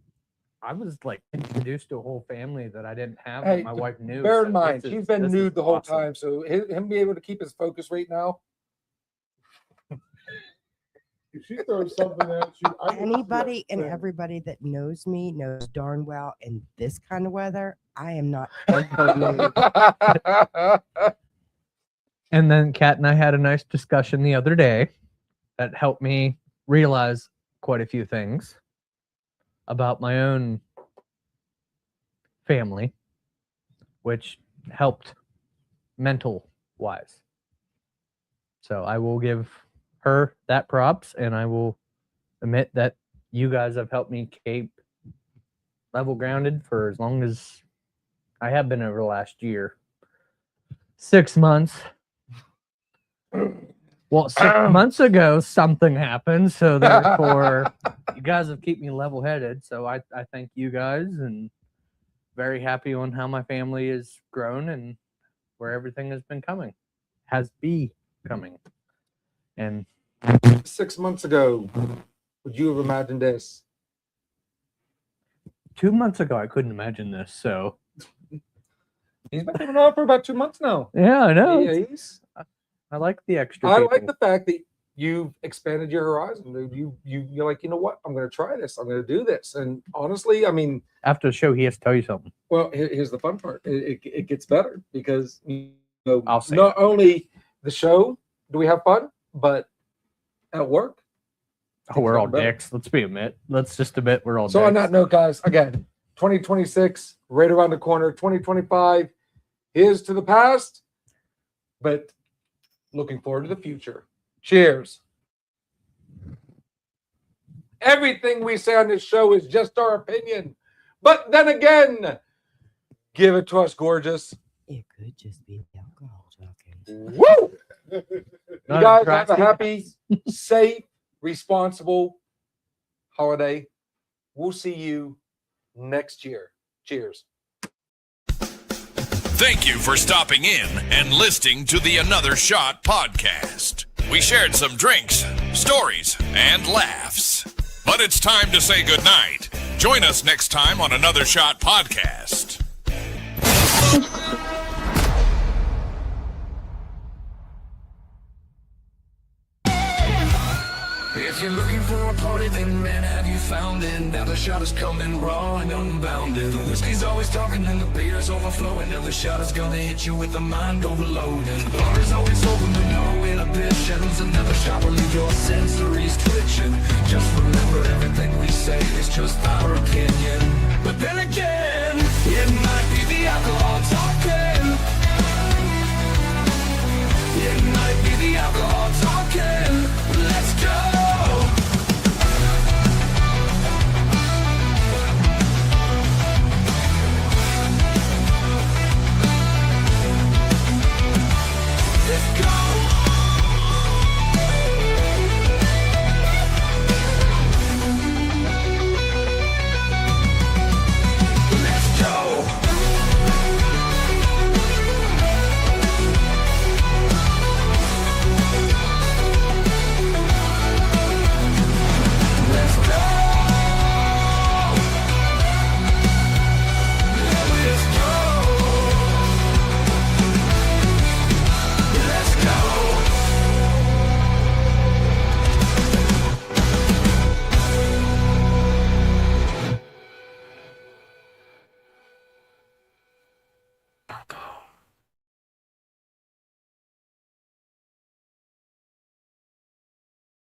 E: I was like introduced to a whole family that I didn't have that
C: Hey,
E: my wife knew.
C: Bear
E: so
C: in mind,
E: this
C: she's
E: is-
C: been
E: this is
C: nude the whole
E: awesome.
C: time, so him be able to keep his focus right now.
D: If she throws something at you, I can see
F: Anybody and
D: that.
F: everybody that knows me knows darn well in this kind of weather, I am not ever nude.
E: And then Kat and I had a nice discussion the other day that helped me realize quite a few things about my own family, which helped mental wise. So I will give her that props, and I will admit that you guys have helped me keep level grounded for as long as I have been over the last year. 6 months. Well, 6 months ago, something happened. So therefore, you guys have kept me level headed. So I thank you guys, and very happy on how my family has grown and where everything has been coming. And
C: 6 months ago, would you have imagined this?
E: 2 months ago, I couldn't imagine this. So
C: He's been coming on for about 2 months now.
E: yeah, I know.
C: Yeah,
E: I like the extra.
C: I
E: people.
C: like the fact that you've expanded your horizon, dude. You're like, you know what? I'm going to try this. I'm going to do this. And honestly, I mean,
E: After the show, he has to tell you something.
C: well, here's the fun part. It gets better because you know,
E: I'll say
C: not only the show do we have fun, but at work.
E: Oh, we're all
C: Things are better.
E: dicks. Let's just admit we're all
C: So
E: dicks.
C: on that note, guys, again, 2026 right around the corner. 2025 is to the past, but looking forward to the future. Cheers. Everything we say on this show is just our opinion. But then again, give it to us, gorgeous.
F: It could just be alcohol talking.
C: Woo! You
E: Not
C: guys
E: a
C: have a
E: drastic-
C: happy, safe, responsible holiday. We'll see you next year. Cheers.
B: Thank you for stopping in and listening to the Another Shot podcast. We shared some drinks, stories, and laughs. But it's time to say goodnight. Join us next time on Another Shot podcast.
A: If you're looking for a party, then man, have you found it? Now the shot is coming raw and unbounded. The whiskey's always talking and the beer's overflowing. Now the shot is gonna hit you with the mind overloading. The bar is always open to no inhibitions. Another shot will leave your sensories twitching. Just remember, everything we say is just our opinion. But then again, it